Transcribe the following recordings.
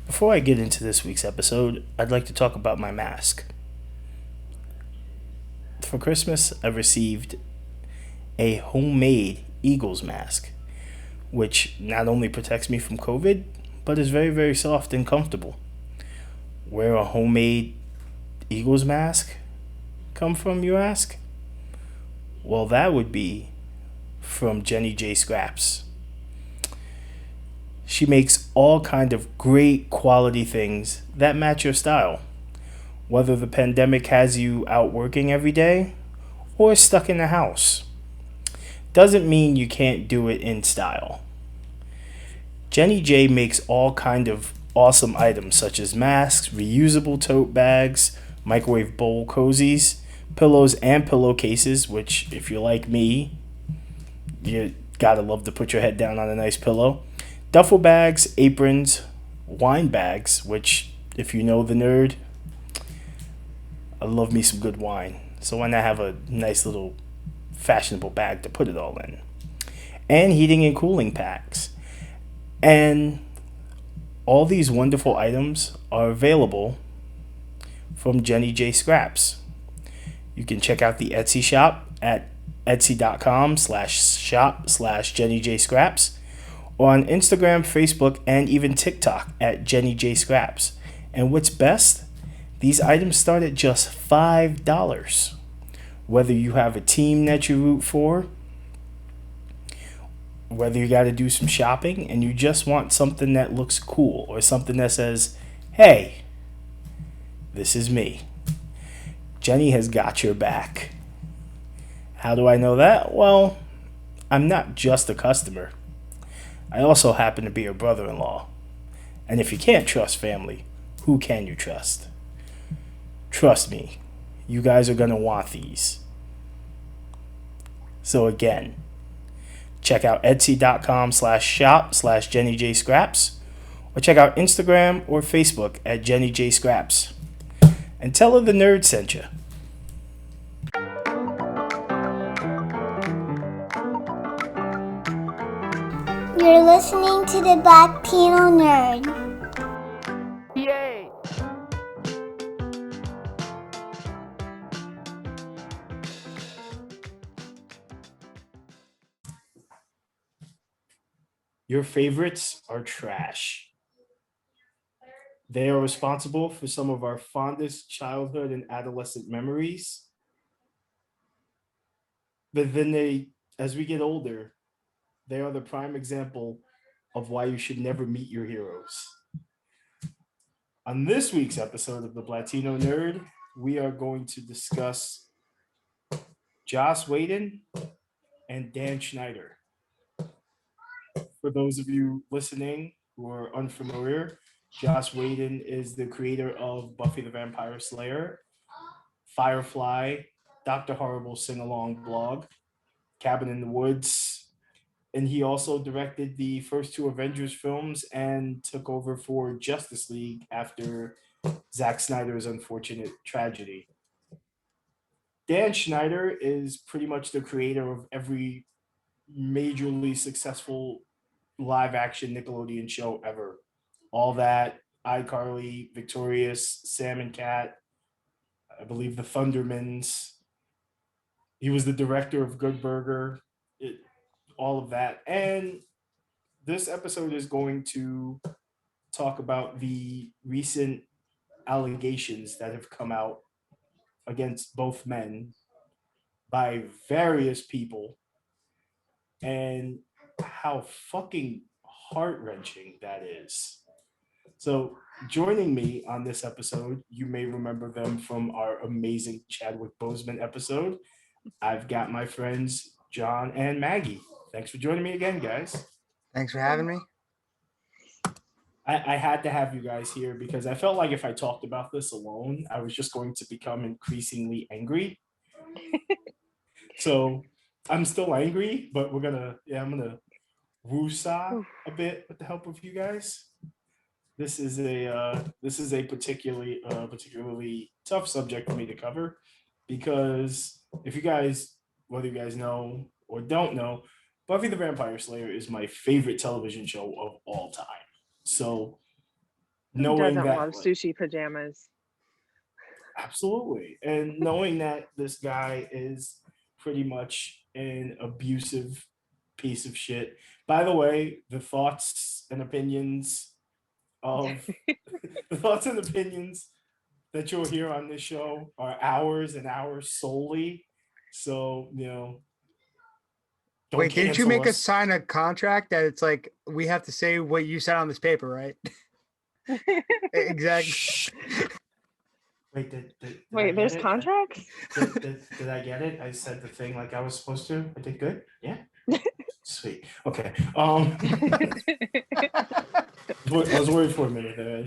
Before I get into this week's episode, I'd like to talk about my mask. For Christmas, I received a homemade Eagles mask, which not only protects me from COVID, but is very, very soft and comfortable. Where a homemade Eagles mask come from, you ask? Well, that would be from Jenny J Scraps. She makes all kind of great quality things that match your style. Whether the pandemic has you out working every day or stuck in the house, doesn't mean you can't do it in style. Jenny J makes all kind of awesome items such as masks, reusable tote bags, microwave bowl cozies, pillows and pillowcases, which if you're like me, you gotta love to put your head down on a nice pillow. Duffel bags, aprons, wine bags, which if you know the nerd, I love me some good wine. So why not have a nice little fashionable bag to put it all in? And heating and cooling packs. And all these wonderful items are available from Jenny J Scraps. You can check out the Etsy shop at etsy.com/shop/Jenny J Scraps or on Instagram, Facebook, and even TikTok at Jenny J Scraps. And what's best? These items start at just $5. Whether you have a team that you root for, whether you got to do some shopping and you just want something that looks cool or something that says, hey, this is me. Jenny has got your back. How do I know that? Well, I'm not just a customer. I also happen to be her brother-in-law. And if you can't trust family, who can you trust? Trust me, you guys are going to want these. So again, check out etsy.com/shop/Jenny J Scraps or check out Instagram or Facebook at Jenny J Scraps. And tell her the nerd sent you. You're listening to the Latino Nerd. Yay! Your favorites are trash. They are responsible for some of our fondest childhood and adolescent memories. But then as we get older, they are the prime example of why you should never meet your heroes. On this week's episode of the Latino Nerd, we are going to discuss Whedon and Dan Schneider. For those of you listening who are unfamiliar, Joss Whedon is the creator of Buffy the Vampire Slayer, Firefly, Dr. Horrible sing-along blog, Cabin in the Woods, and he also directed the first two Avengers films and took over for Justice League after Zack Snyder's unfortunate tragedy. Dan Schneider is pretty much the creator of every majorly successful live action Nickelodeon show ever. All That, iCarly, Victorious, Sam and Cat, I believe the Thundermans. He was the director of Good Burger, all of that. And this episode is going to talk about the recent allegations that have come out against both men by various people and how fucking heart wrenching that is. So, joining me on this episode, you may remember them from our amazing Chadwick Boseman episode. I've got my friends John and Maggie. Thanks for joining me again, guys. Thanks for having me. I had to have you guys here because I felt like if I talked about this alone, I was just going to become increasingly angry. So I'm still angry, but I'm gonna woosah a bit with the help of you guys. This is a particularly tough subject for me to cover because if you guys, whether you guys know or don't know, Buffy the Vampire Slayer is my favorite television show of all time. So Who knowing doesn't that love sushi pajamas? absolutely, and knowing that this guy is pretty much an abusive piece of shit. By the way, the thoughts and opinions of the thoughts and opinions that you'll hear on this show are hours and hours solely. So, don't Wait, didn't you cancel make us us. sign a contract that it's like we have to say what you said on this paper, right? Exactly. Shh. Wait, did I Wait, get there's it? contracts? Did I get it? I said the thing like I was supposed to. I did good. Yeah. Sweet. Okay. I was worried for a minute there.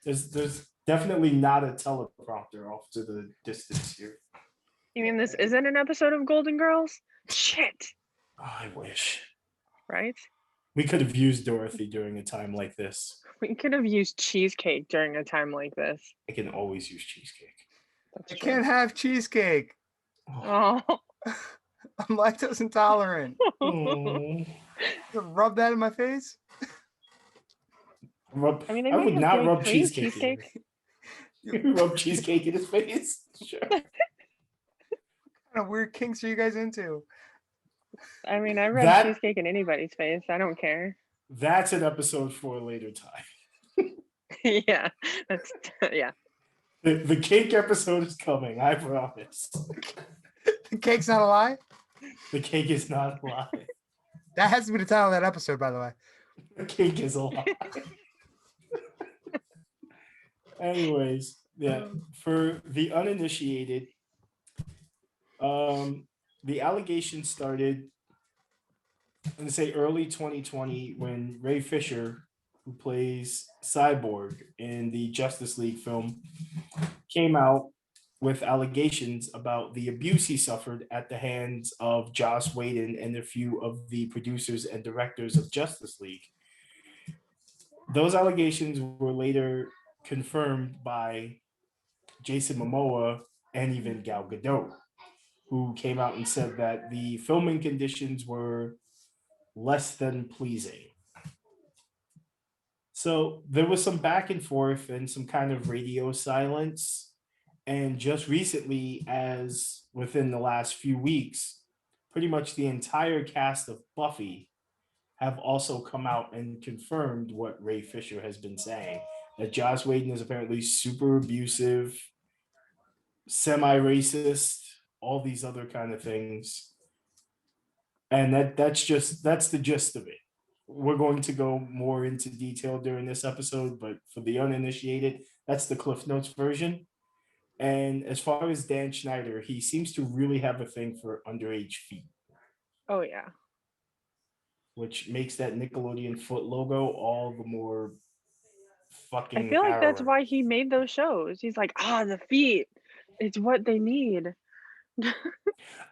There's definitely not a teleprompter off to the distance here. You mean this isn't an episode of Golden Girls? Shit. Oh, I wish Right? we could have used Dorothy during a time like this. We could have used cheesecake during a time like this. I can always use cheesecake. That's I true. can't have cheesecake. Oh. I'm lactose intolerant. Oh. Rub that in my face. I mean, they I may would have not good rub cream cheesecake. You rub cheesecake in his face? Sure. What kind of weird kinks are you guys into? I mean, I rub That- cheesecake in anybody's face. I don't care. That's an episode for a later time. Yeah, that's yeah. The cake episode is coming, I promise. The cake's not a lie? The cake is not a lie. That has to be the title of that episode, by the way. The cake is a lie. Anyways, yeah, for the uninitiated, the allegation started, I'm going to say early 2020 when Ray Fisher, who plays Cyborg in the Justice League film, came out with allegations about the abuse he suffered at the hands of Joss Whedon and a few of the producers and directors of Justice League. Those allegations were later confirmed by Jason Momoa and even Gal Gadot, who came out and said that the filming conditions were less than pleasing. So there was some back and forth and some kind of radio silence. And just recently, as within the last few weeks, pretty much the entire cast of Buffy have also come out and confirmed what Ray Fisher has been saying, that Joss Whedon is apparently super abusive, semi-racist, all these other kind of things. And that's the gist of it. We're going to go more into detail during this episode, but for the uninitiated, that's the Cliff Notes version. And as far as Dan Schneider, he seems to really have a thing for underage feet, Oh yeah. which makes that Nickelodeon foot logo all the more fucking I feel like that's harrowing. why he made those shows. He's like, the feet. It's what they need.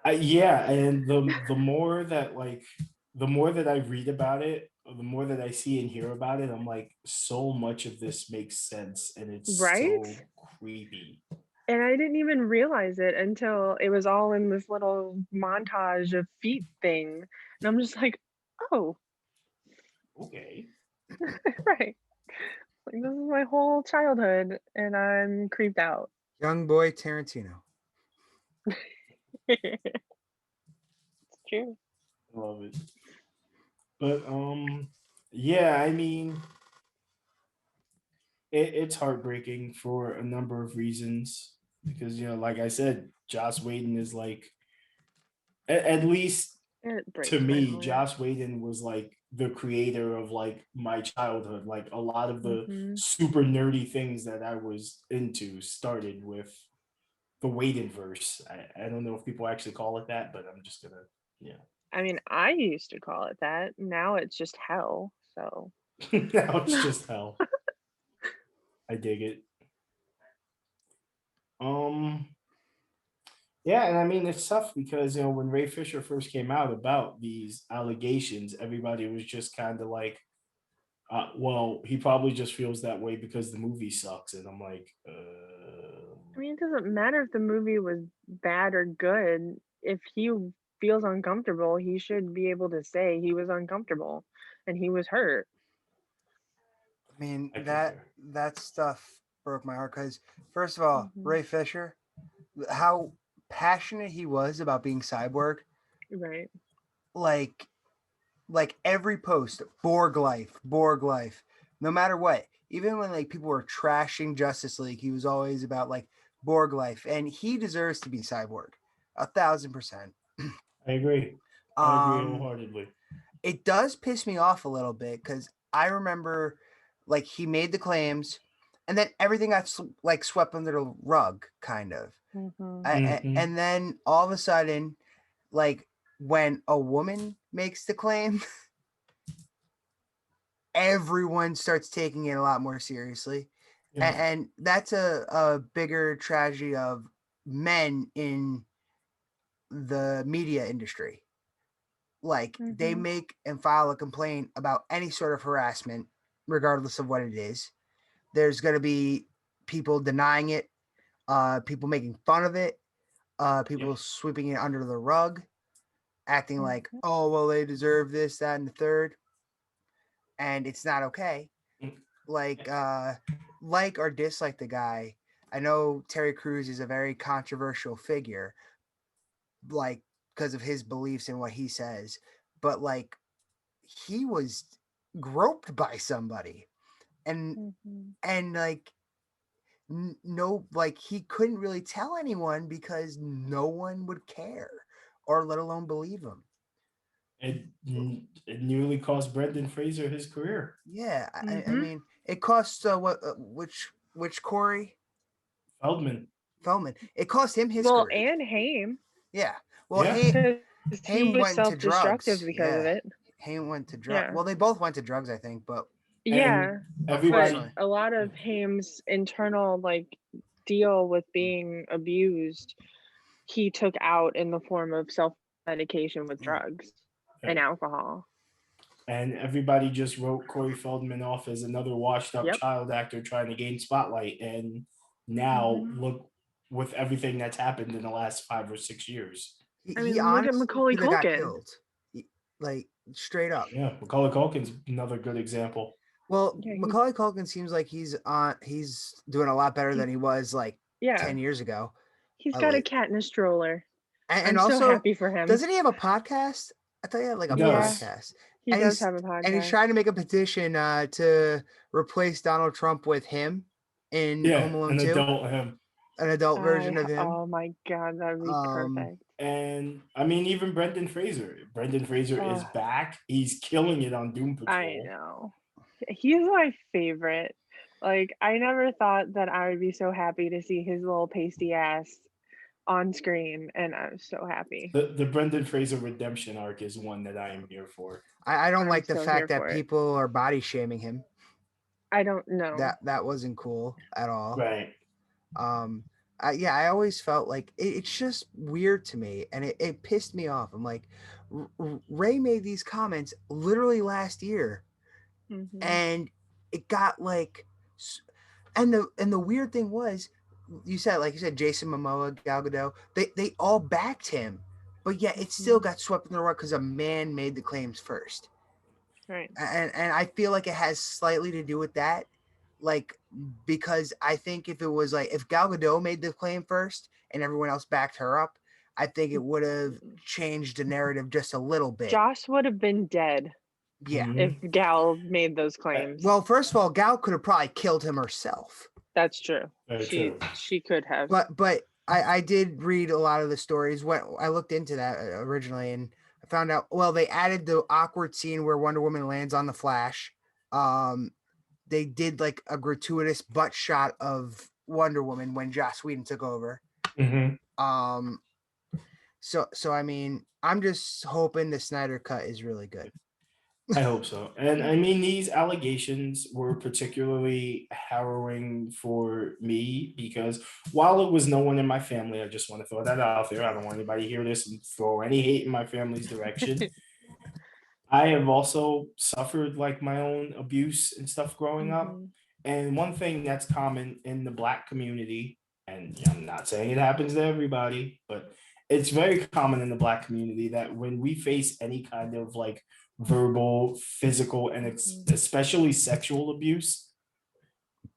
Yeah, and the more that I read about it, or the more that I see and hear about it, I'm like, so much of this makes sense, and it's Right? so creepy. And I didn't even realize it until it was all in this little montage of feet thing. And I'm just like, oh, Okay. right. Like, this is my whole childhood, and I'm creeped out. Young boy Tarantino. It's true. Love it. But yeah, I mean, it's heartbreaking for a number of reasons because, like I said, Joss Whedon is like, at least It breaks to my me, heart. Joss Whedon was like the creator of like my childhood. Like a lot of the Mhm. super nerdy things that I was into started with the Whedonverse. I don't know if people actually call it that, but I'm just gonna, I mean, I used to call it that. Now it's just hell. So now it's just hell. I dig it. Yeah, and I mean it's tough because when Ray Fisher first came out about these allegations, everybody was just kind of like, well, he probably just feels that way because the movie sucks, and I'm like, I mean, it doesn't matter if the movie was bad or good. If he feels uncomfortable, he should be able to say he was uncomfortable and he was hurt. I mean, I that concur. that stuff broke my heart because, first of all, Ray Fisher, how passionate he was about being cyborg, Right. like every post, Borg life, no matter what. Even when like people were trashing Justice League, he was always about like Borg life, and he deserves to be cyborg, 1,000%. I agree. I agree wholeheartedly. It does piss me off a little bit because I remember like he made the claims and then everything got like swept under the rug, kind of. And then all of a sudden, like when a woman makes the claim, everyone starts taking it a lot more seriously. Yeah. And that's a bigger tragedy of men in the media industry. Like they make and file a complaint about any sort of harassment, regardless of what it is. There's going to be people denying it, people making fun of it, people sweeping it under the rug, acting like, oh, well, they deserve this, that, and the third. And it's not okay. Like or dislike the guy. I know Terry Crews is a very controversial figure, like because of his beliefs and what he says. But like he was groped by somebody and like no, like he couldn't really tell anyone because no one would care or let alone believe him. It nearly cost Brendan Fraser his career. Yeah, I mean it cost which Corey Feldman. It cost him his Well, career. and Haim. Yeah. Well, Yeah. He was went to drugs self-destructive because of it. Haim went to drugs. Yeah. Well, they both went to drugs, I think, but Yeah, everybody, but a lot of Haim's internal like deal with being abused, he took out in the form of self-medication with drugs and alcohol. And everybody just wrote Corey Feldman off as another washed up child actor trying to gain spotlight. And now look with everything that's happened in the last 5 or 6 years. I mean, look at Macaulay Culkin. Got killed. Like straight up. Yeah, Macaulay Culkin's another good example. Well, Macaulay Culkin seems like he's doing a lot better than he was like 10 years ago. He's got a cat in a stroller. And I'm also, so happy for him. Doesn't he have a podcast? I thought he had like a podcast. He does have a podcast. And he's trying to make a petition to replace Donald Trump with him in Home Alone 2. An adult version of him. Oh my God, that would be perfect. And I mean, even Brendan Fraser. Brendan Fraser is back. He's killing it on Doom Patrol. I know. He's my favorite. Like, I never thought that I would be so happy to see his little pasty ass on screen, and I'm so happy. The Brendan Fraser redemption arc is one that I am here for. I don't like the fact that people are body shaming him. I don't know. That wasn't cool at all. Right. I always felt like it's just weird to me, and it pissed me off. I'm like, Ray made these comments literally last year, and it got like, and the weird thing was, you said Jason Momoa, Gal Gadot, they all backed him, but yet it still got swept in the rug because a man made the claims first. Right. And I feel like it has slightly to do with that. Like, because I think if it was like, if Gal Gadot made the claim first and everyone else backed her up, I think it would have changed the narrative just a little bit. Joss would have been dead. Yeah. If Gal made those claims. Well, first of all, Gal could have probably killed him herself. That's true. She could have. But I did read a lot of the stories. When I looked into that originally, and I found out, well, they added the awkward scene where Wonder Woman lands on the Flash. They did like a gratuitous butt shot of Wonder Woman when Joss Whedon took over. So I mean, I'm just hoping the Snyder cut is really good. I hope so. And I mean, these allegations were particularly harrowing for me because while it was no one in my family, I just want to throw that out there. I don't want anybody to hear this and throw any hate in my family's direction. I have also suffered like my own abuse and stuff growing up. And one thing that's common in the Black community, and I'm not saying it happens to everybody, but it's very common in the Black community that when we face any kind of like verbal, physical, and especially sexual abuse,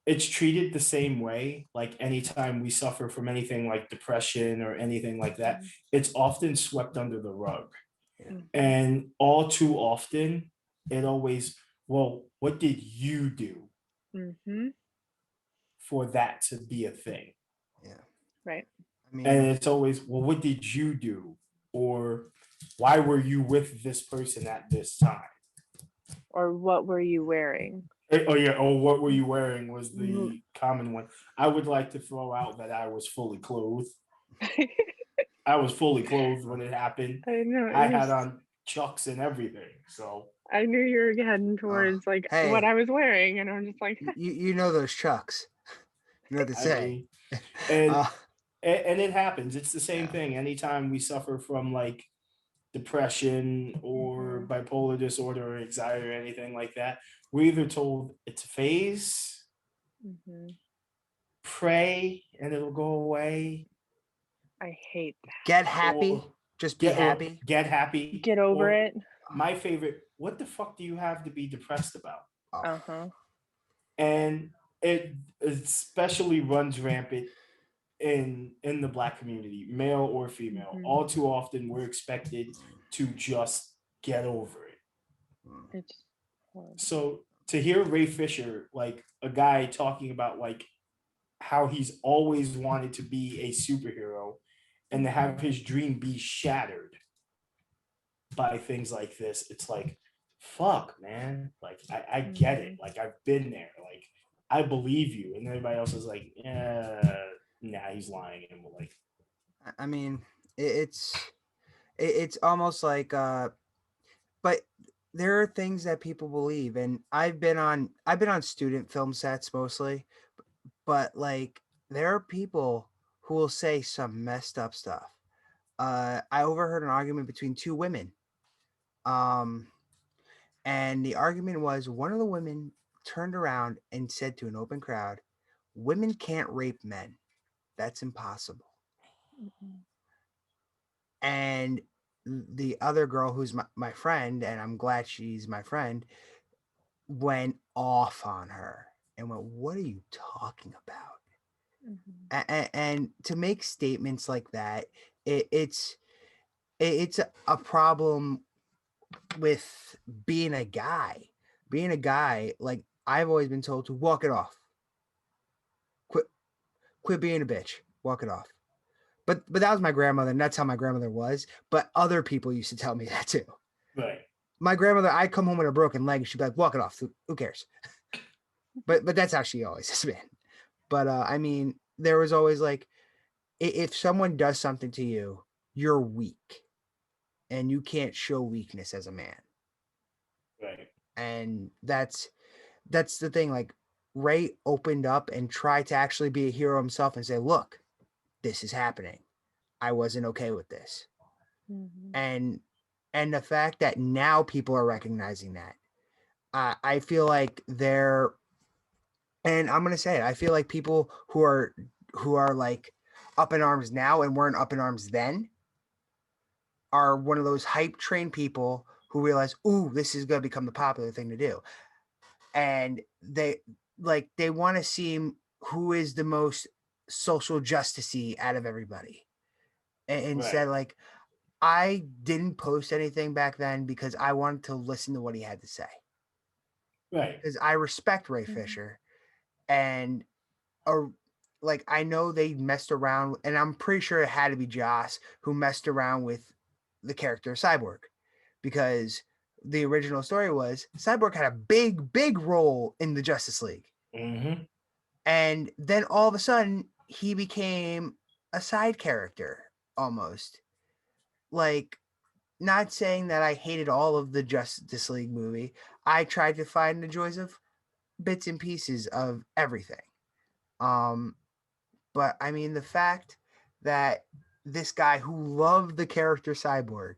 it's treated the same way. Like anytime we suffer from anything like depression or anything like that, it's often swept under the rug. And all too often, it always, well, what did you do for that to be a thing? Yeah. Right. I mean, And it's always, well, what did you do? Or why were you with this person at this time? Or what were you wearing? Oh yeah, or what were you wearing was the common one. I would like to throw out that I was fully clothed. I was fully clothed when it happened. I know. I had on Chucks and everything. So I knew you were heading towards like what hey. I was wearing, and I'm just like, you know those Chucks. You know what they say. and it happens. It's the same Yeah. thing. Anytime we suffer from like depression or bipolar disorder or anxiety or anything like that, we're either told it's a phase, pray and it'll go away. I hate that. Get happy. Just be happy. Get happy. Get over it. My favorite, what the fuck do you have to be depressed about? And it especially runs rampant in the Black community, male or female. All too often we're expected to just get over it. It's horrible. So to hear Ray Fisher, like a guy talking about like how he's always wanted to be a superhero and to have his dream be shattered by things like this, it's like, fuck, man. Like I get it. Like I've been there. Like I believe you. And everybody else is like, nah, he's lying. And we're like, I mean, it's almost like but there are things that people believe, and I've been on student film sets mostly, but like there are people who will say some messed up stuff. I overheard an argument between two women. And the argument was, one of the women turned around and said to an open crowd, "Women can't rape men. That's impossible." And the other girl, who's my friend, and I'm glad she's my friend, went off on her and went, "What are you talking about?" And to make statements like that, it's a problem with being a guy. Like I've always been told to walk it off. Quit being a bitch. Walk it off. But that was my grandmother, and that's how my grandmother was. But other people used to tell me that too. right. My grandmother, I'd come home with a broken leg, and she'd be like, "Walk it off. Who cares?" but that's how she always has been. But I mean, there was always like, if someone does something to you, you're weak, and you can't show weakness as a man. Right. And that's the thing. Like Ray opened up and tried to actually be a hero himself and say, "Look, this is happening. I wasn't okay with this." And the fact that now people are recognizing that, I feel like they're, and I'm gonna say it, I feel like people who are like up in arms now and weren't up in arms then are one of those hype train people who realize, ooh, this is gonna become the popular thing to do, and they want to see who is the most social justice-y out of everybody. And instead, like, I didn't post anything back then because I wanted to listen to what he had to say. Right. Because I respect Ray Fisher, and like I know they messed around, and I'm pretty sure it had to be Joss who messed around with the character Cyborg, because the original story was Cyborg had a big role in the Justice League. And then all of a sudden he became a side character almost. Like, not saying that I hated all of the Justice League movie. I tried to find the joys of bits and pieces of everything. But I mean, the fact that this guy who loved the character Cyborg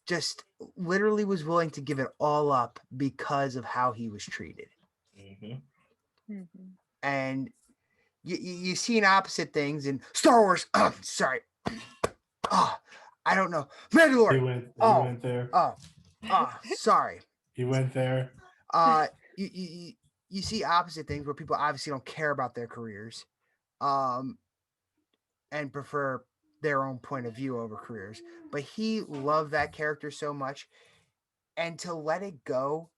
just literally was willing to give it all up because of how he was treated. And you see opposite things in Star Wars. Sorry. Oh, I don't know. Mandalorian. He went there. Sorry. He went there. You you see opposite things where people obviously don't care about their careers, and prefer their own point of view over careers. But he loved that character so much, and to let it go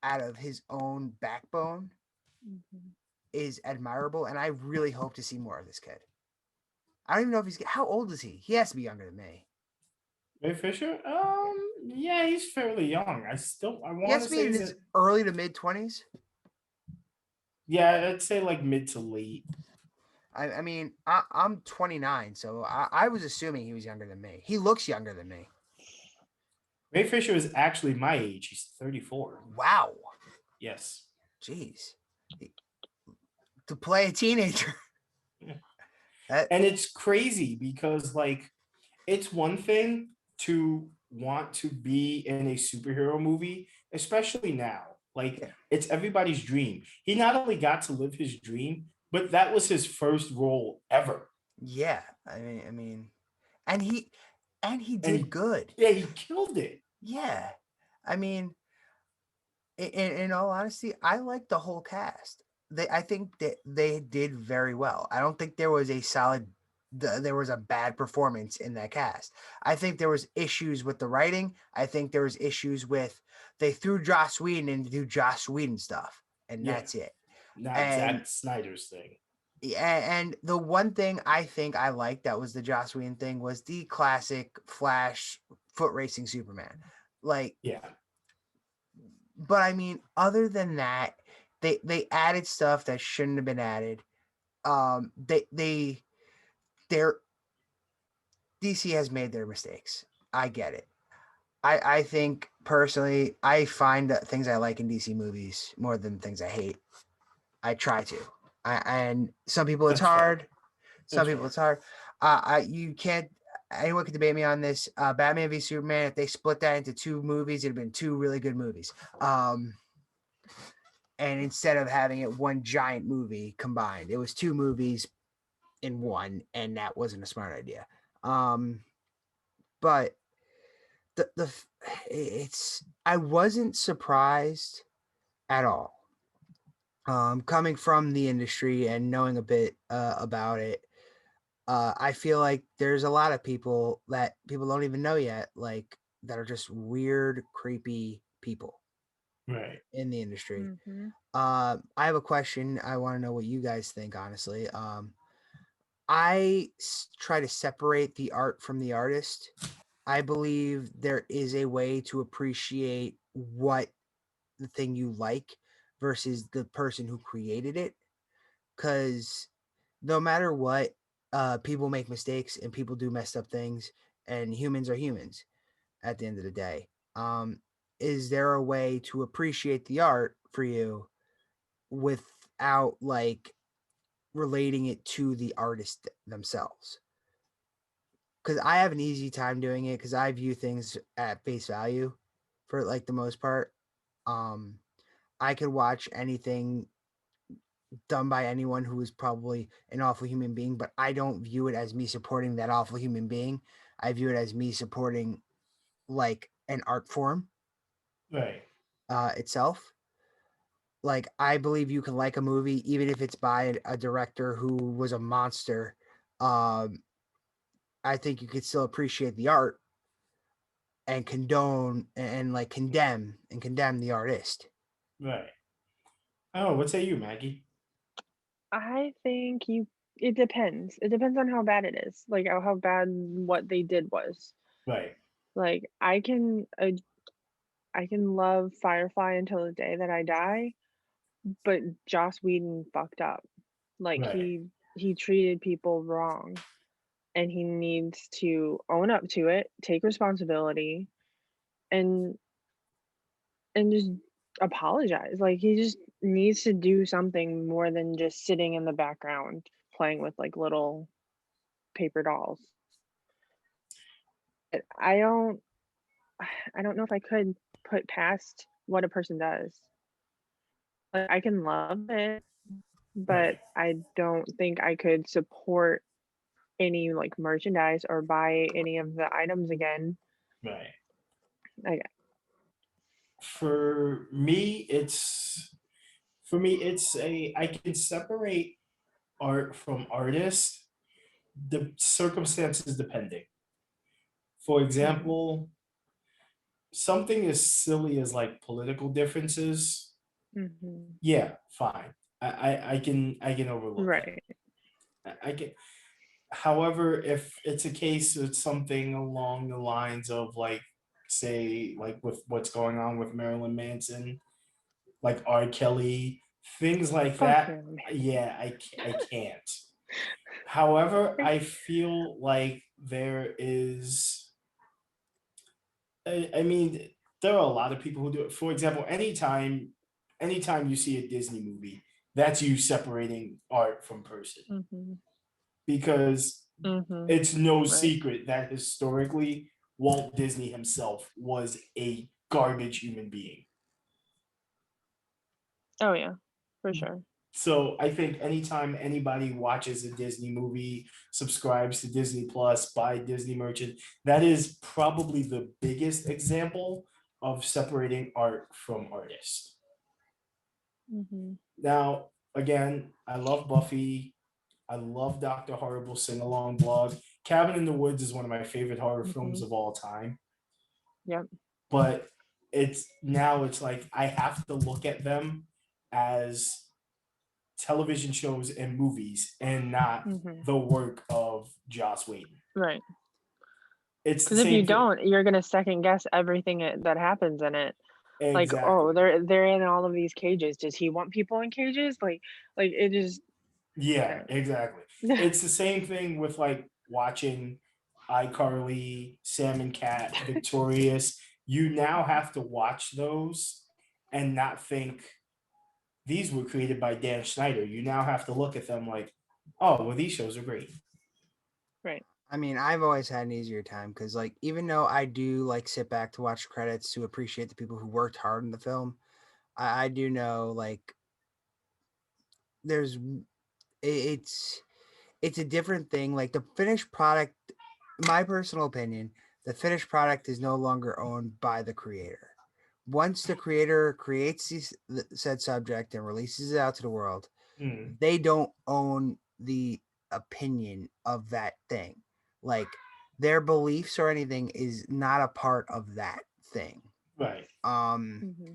out of his own backbone is admirable. And I really hope to see more of this kid. I don't even know if how old is he? He has to be younger than me. Ray Fisher? Yeah, he's fairly young. I He want has to to be say in his early to mid 20s. yeah, I'd say like mid to late. I mean, I'm 29, so I was assuming he was younger than me. He looks younger than me. Ray Fisher is actually my age. He's 34. Wow. Yes. Jeez. To play a teenager. And it's crazy because like it's one thing to want to be in a superhero movie, especially now. Like it's everybody's dream. He not only got to live his dream, but that was his first role ever. Yeah. I mean, and he did good. Yeah, he killed it. Yeah. I mean, in all honesty, I like the whole cast. I think that they did very well. I don't think there was there was a bad performance in that cast. I think there was issues with the writing. I think there was issues with they threw Joss Whedon in to do Joss Whedon stuff, and that's it. Not Zack Snyder's thing. And the one thing I think I liked that was the Joss Whedon thing was the classic Flash foot racing Superman. Like, yeah. But I mean, other than that, they added stuff that shouldn't have been added. They're DC has made their mistakes. I get it. I think personally, I find that things I like in DC movies more than things I hate. I try to. And some people it's hard. Some people it's hard. You can't. Anyone can debate me on this. Batman v Superman. If they split that into two movies, it'd have been two really good movies. And instead of having it one giant movie combined, it was two movies in one, and that wasn't a smart idea. But I wasn't surprised at all. Coming from the industry and knowing a bit about it, I feel like there's a lot of people that people don't even know yet, like that are just weird, creepy people, right, in the industry. I have a question. I want to know what you guys think. Honestly, I try to separate the art from the artist. I believe there is a way to appreciate what the thing you like versus the person who created it. Because no matter what, people make mistakes and people do messed up things, and humans are humans at the end of the day. Is there a way to appreciate the art for you without like relating it to the artist themselves? Because I have an easy time doing it because I view things at face value for like the most part. I could watch anything done by anyone who is probably an awful human being, but I don't view it as me supporting that awful human being. I view it as me supporting like an art form, right, itself. Like, I believe you can like a movie even if it's by a director who was a monster. I think you could still appreciate the art and condone and like condemn the artist. right. Oh, what say you, Maggie? I think it depends. It depends on how bad it is. Like how bad what they did was. Right. Like I can love Firefly until the day that I die, but Joss Whedon fucked up. Like Right. he treated people wrong, and he needs to own up to it, take responsibility, and just apologize. Like he just needs to do something more than just sitting in the background playing with like little paper dolls. I don't know if I could put past what a person does. Like I can love it, but Right. I don't think I could support any like merchandise or buy any of the items again. Right. Like For me, it's For me, I can separate art from artist, the circumstances depending. For example, something as silly as like political differences, Mm-hmm. yeah, fine. I can overlook that. Right. I can. However, if it's a case of something along the lines of like, say, like with what's going on with Marilyn Manson, like R. Kelly, things like Fuck that, him. yeah, I can't. However, I feel like there is, I mean, there are a lot of people who do it. For example, anytime you see a Disney movie, that's you separating art from person Mm-hmm. because Mm-hmm. it's no Right. secret that historically Walt Disney himself was a garbage human being. Oh yeah, for sure. So I think anytime anybody watches a Disney movie, subscribes to Disney Plus, buy Disney merchant, that is probably the biggest example of separating art from artist. Mm-hmm. Now, again, I love Buffy. I love Dr. Horrible sing along blog. Cabin in the Woods is one of my favorite horror Mm-hmm. films of all time. Yep. But it's like I have to look at them as television shows and movies and not Mm-hmm. the work of Joss Whedon. Right. It's the Because if you same thing. don't, you're gonna second guess everything that happens in it. Like, Exactly. oh, they're in all of these cages. Does he want people in cages? Like it just. Yeah, exactly. It's the same thing with like watching iCarly, Sam and Cat, Victorious. You now have to watch those and not think these were created by Dan Schneider. You now have to look at them like, oh, well, these shows are great. Right. I mean, I've always had an easier time because, like, even though I do like sit back to watch credits to appreciate the people who worked hard in the film, I do know like there's it's it's a different thing. Like the finished product, my personal opinion, the finished product is no longer owned by the creator. Once the creator creates said subject and releases it out to the world, Mm, they don't own the opinion of that thing. Like their beliefs or anything is not a part of that thing. right. Mm-hmm.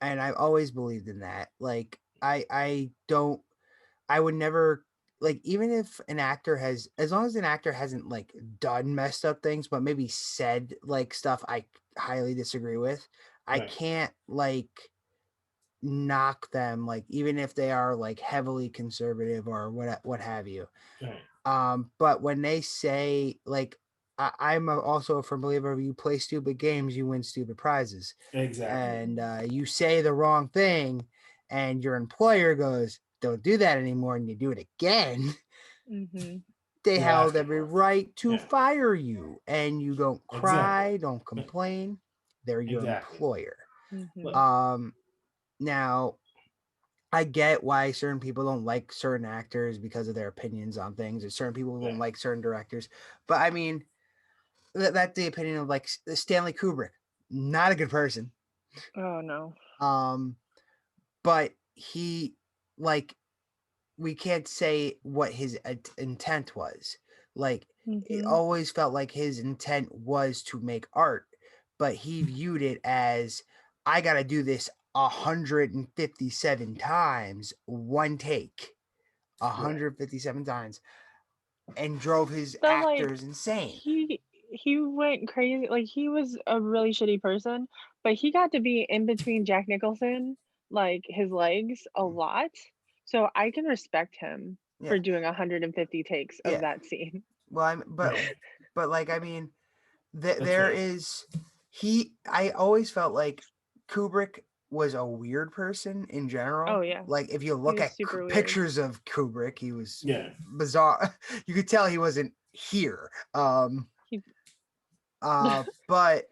And I've always believed in that. Like I don't I would never like even if an actor has as long as an actor hasn't like done messed up things but maybe said like stuff I highly disagree with, I Right. can't like knock them like even if they are like heavily conservative or what have you. Right. But when they say like I'm also a firm believer of you play stupid games, you win stupid prizes. Exactly. And you say the wrong thing, and your employer goes, "Don't do that anymore," and you do it again. Mm-hmm. They You have held to every correct. right to Yeah. fire you, and you don't Exactly. cry, don't complain. They're your Exactly. employer. Mm-hmm. But Now I get why certain people don't like certain actors because of their opinions on things, or certain people don't right. like certain directors. But I mean, that's the opinion of like Stanley Kubrick. Not a good person. Oh no. But he like we can't say what his intent was. Like it Mm-hmm. always felt like his intent was to make art, but he viewed it as I got to do this 157 times, one take, Right. 157 times, and drove his So like actors insane. he went crazy. Like he was a really shitty person, but he got to be in between Jack Nicholson, like his legs a lot. So I can respect him Yeah, for doing 150 takes of yeah. that scene. Well, Right. but like I mean, That's there right. is he. I always felt like Kubrick was a weird person in general. Oh yeah. Like if you He look was at super weird. pictures of Kubrick, he was Yeah. bizarre. You could tell he wasn't here. He But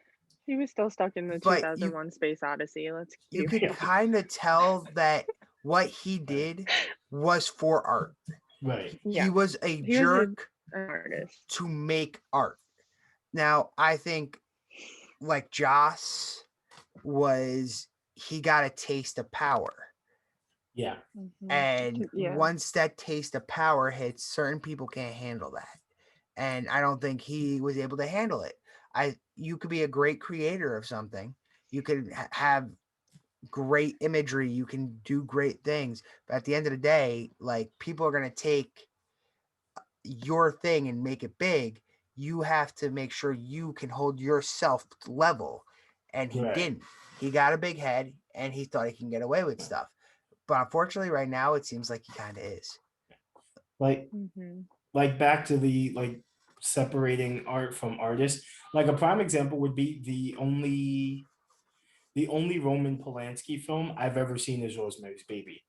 he was still stuck in the but you 2001 Space Odyssey. Let's you be could real. kind of tell that what he did was for art. Right. Yeah. He was a He was an jerk artist. to make art. Now I think like Joss was he got a taste of power Yeah. And Yeah. once that taste of power hits, certain people can't handle that. And I don't think he was able to handle it. You could be a great creator of something. You could have great imagery. You can do great things. But at the end of the day, like, people are going to take your thing and make it big. You have to make sure you can hold yourself level. And he Right. didn't. He got a big head and he thought he can get away with stuff. But unfortunately, right now, it seems like he kind of is. Like Mm-hmm. like back to the like separating art from artists. Like a prime example would be the only Roman Polanski film I've ever seen is Rosemary's Baby.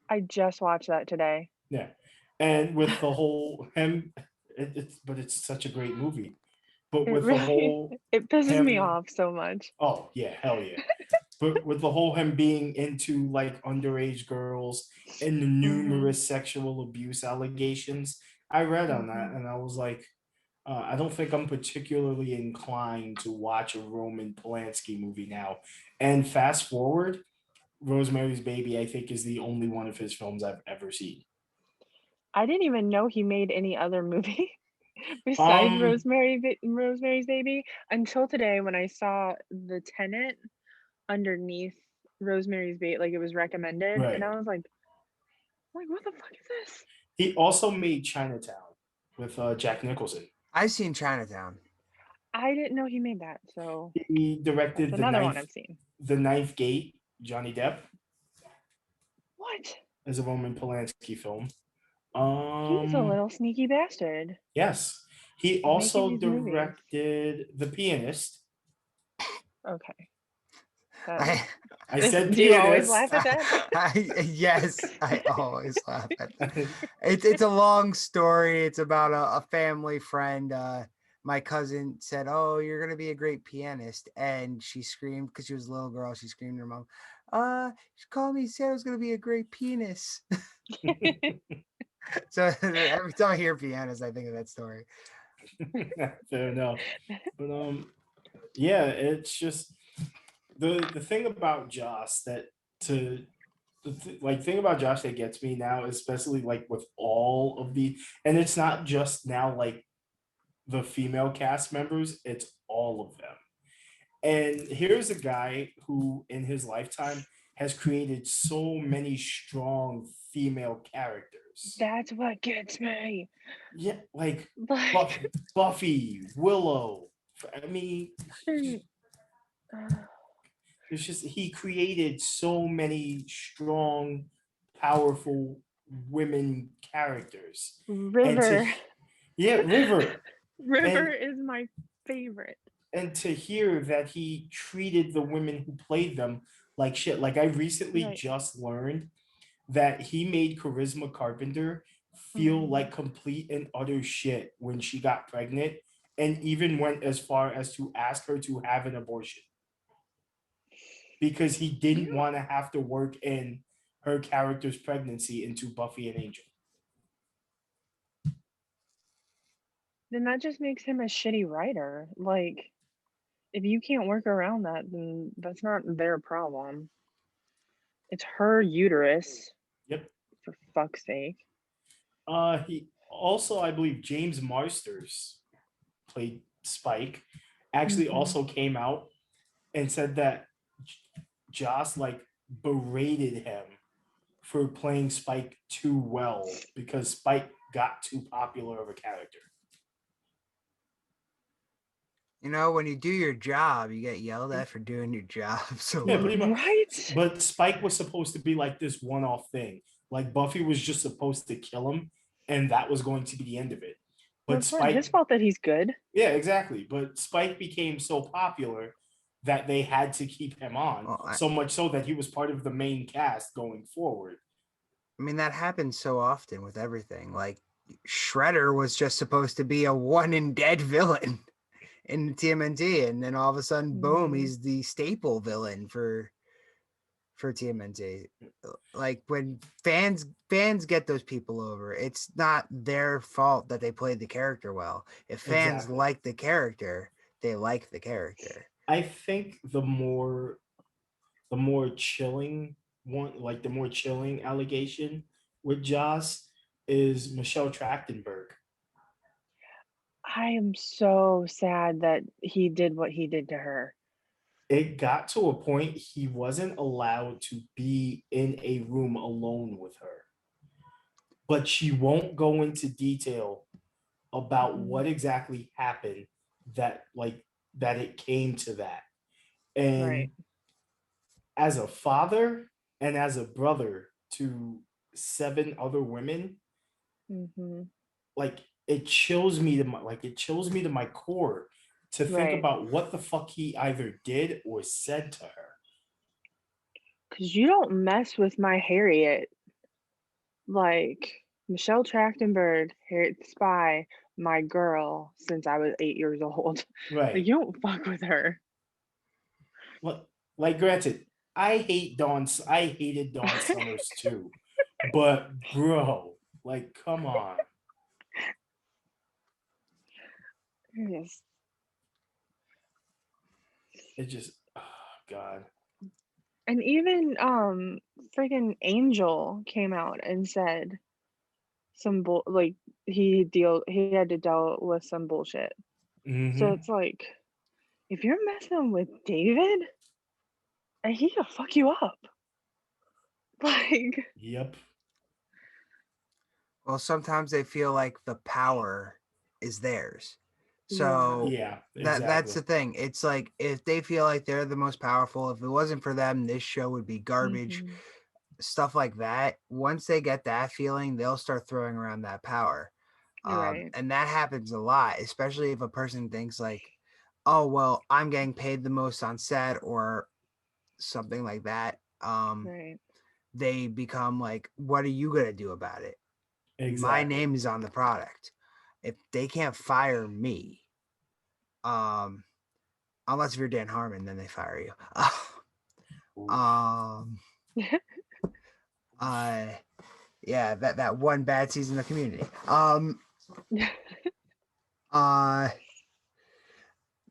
I just watched that today. Yeah, and with the whole him, it's such a great movie. But It with the really whole it pisses me him, off so much. oh yeah, hell yeah. But with the whole him being into like underage girls and the numerous sexual abuse allegations, I read on that and I was like, I don't think I'm particularly inclined to watch a Roman Polanski movie now. And fast forward, Rosemary's Baby, I think, is the only one of his films I've ever seen. I didn't even know he made any other movie besides Um, Rosemary's Baby until today when I saw the tenant underneath Rosemary's Baby, like it was recommended, and right. I was like, what the fuck is this? He also made Chinatown with Jack Nicholson. I've seen Chinatown. I didn't know he made that, so He directed that's another one I've seen. The Ninth Gate, Johnny Depp, What? as a Roman Polanski film. He's a little sneaky bastard. Yes. He Making also these movies. directed The Pianist. Okay. I said Do you always pianist. laugh at that? Yes, I always laugh at that. It's a long story. It's about a family friend. My cousin said, "Oh, you're gonna be a great pianist," and she screamed because she was a little girl. She screamed to her mom, she called me, said I was gonna be a great pianist." So every time I hear pianist, I think of that story. Fair enough. But yeah, it's just the thing about Joss that thing about Josh that gets me now, especially like with all of the, and it's not just now like the female cast members, it's all of them. And here's a guy who in his lifetime has created so many strong female characters. That's what gets me. Yeah, like Buffy, Willow. I mean, it's just he created so many strong, powerful women characters. River. River. River is my favorite. And to hear that he treated the women who played them like shit. Like I recently just learned that he made Charisma Carpenter feel like complete and utter shit when she got pregnant, and even went as far as to ask her to have an abortion because he didn't want to have to work in her character's pregnancy into Buffy and Angel. Then that just makes him a shitty writer. Like, if you can't work around that, then that's not their problem. It's her uterus. Yep. For fuck's sake. He also, I believe, James Marsters played Spike. Actually, also came out and said that Joss like berated him for playing Spike too well because Spike got too popular of a character. You know, when you do your job, you get yelled at for doing your job. So yeah, pretty much. Right. But Spike was supposed to be like this one-off thing. Like Buffy was just supposed to kill him, and that was going to be the end of it. But it's not his fault that he's good. Yeah, exactly. But Spike became so popular that they had to keep him on, so much so that he was part of the main cast going forward. I mean, that happens so often with everything. Like Shredder was just supposed to be a one and dead villain in TMNT, and then all of a sudden, boom, he's the staple villain for TMNT. Like when fans get those people over, it's not their fault that they played the character well. If fans like the character, they like the character. I think the more chilling one, like the more chilling allegation with Joss is Michelle Trachtenberg. I am so sad that he did what he did to her. It got to a point he wasn't allowed to be in a room alone with her. But she won't go into detail about what exactly happened that it came to that. And Right. as a father and as a brother to 7 other women, Mm-hmm. like it chills me to my core to think Right. about what the fuck he either did or said to her. Because you don't mess with my Harriet. Like, Michelle Trachtenberg, Harriet Spy, my girl since I was 8 years old. Like, Right. you don't fuck with her. Like granted, I hated Dawn Summers too. But bro, like come on. Yes. It just oh God. And even freaking Angel came out and said some like he had to deal with some bullshit. So it's like, if you're messing with David, and he could fuck you up. Like, Yep. Well, sometimes they feel like the power is theirs. So Yeah, exactly. that's the thing. It's like if they feel like they're the most powerful, if it wasn't for them, this show would be garbage. mhm. Stuff like that. Once they get that feeling, they'll start throwing around that power. Right. And that happens a lot, especially if a person thinks like, oh, well, I'm getting paid the most on set or something like that. Right. They become like, what are you going to do about it? Exactly. My name is on the product. If they can't fire me, unless if you're Dan Harmon, then they fire you. Yeah, that one bad season of Community.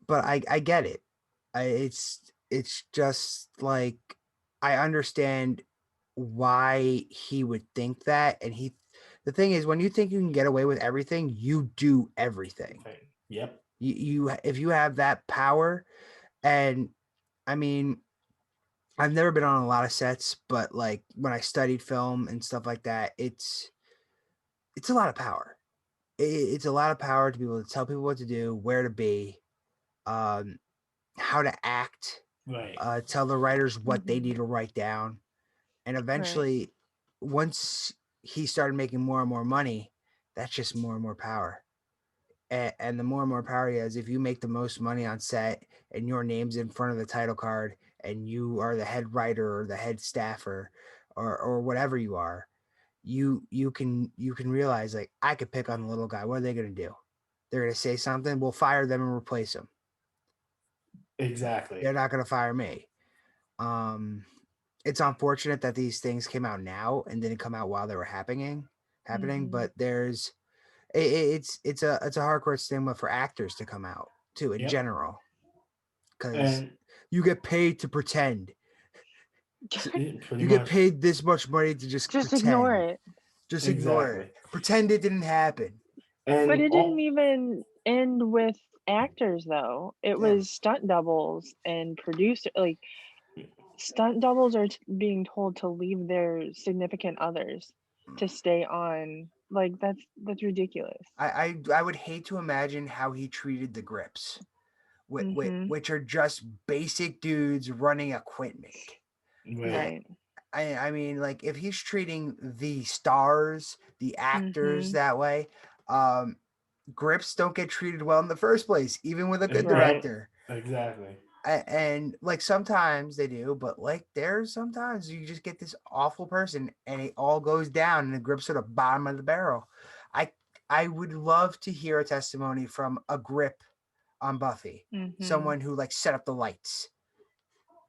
But I get it. It's just like I understand why he would think that, and the thing is, when you think you can get away with everything, you do everything. Yep. You if you have that power, and I mean, I've never been on a lot of sets, but like when I studied film and stuff like that, it's a lot of power. It's a lot of power to be able to tell people what to do, where to be, how to act, Right. tell the writers what they need to write down. And eventually, once he started making more and more money, that's just more and more power. And the more and more power he has, if you make the most money on set and your name's in front of the title card and you are the head writer or the head staffer or whatever you are, you can realize like I could pick on the little guy. What are they going to do? They're going to say something. We'll fire them and replace them. Exactly. They're not going to fire me. It's unfortunate that these things came out now and didn't come out while they were happening. But there's it's a hardcore stigma for actors to come out too in general, because you get paid to pretend. You get paid this much money to just pretend. Ignore it. Just ignore it. Pretend it didn't happen. But it didn't even end with actors though. It was stunt doubles and producer. Like, stunt doubles are being told to leave their significant others to stay on. Like, that's ridiculous. I would hate to imagine how he treated the grips, which are just basic dudes running equipment. Right. I mean, like if he's treating the stars, the actors that way, grips don't get treated well in the first place, even with a good director. Exactly. And like sometimes they do, but like there's sometimes you just get this awful person and it all goes down and the grips are the bottom of the barrel. I would love to hear a testimony from a grip on Buffy, someone who like set up the lights.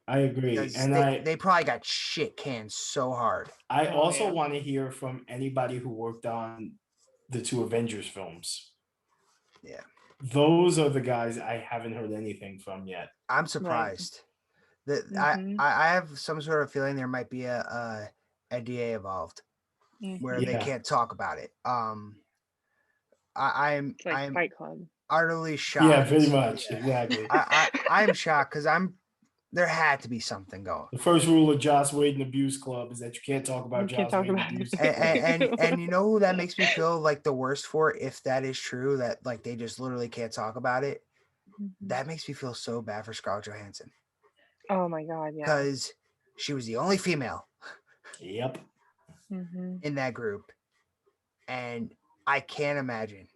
I agree. And they probably got shit canned so hard. I also want to hear from anybody who worked on the 2 Avengers films. Yeah. Those are the guys I haven't heard anything from yet. I'm surprised. I have some sort of feeling there might be a NDA involved where they Yeah. can't talk about it. I'm It's like Fight Club. utterly shocked. Yeah, pretty much. Exactly. I'm shocked because there had to be something going. The first rule of Joss Whedon Abuse Club is that you can't talk about You can't Joss talk Whedon about Abuse it. Club. And you know who that makes me feel like the worst for, if that is true, that like they just literally can't talk about it. That makes me feel so bad for Scarlett Johansson. Oh my god, yeah. Because she was the only female Yep. in that group. And I can't imagine,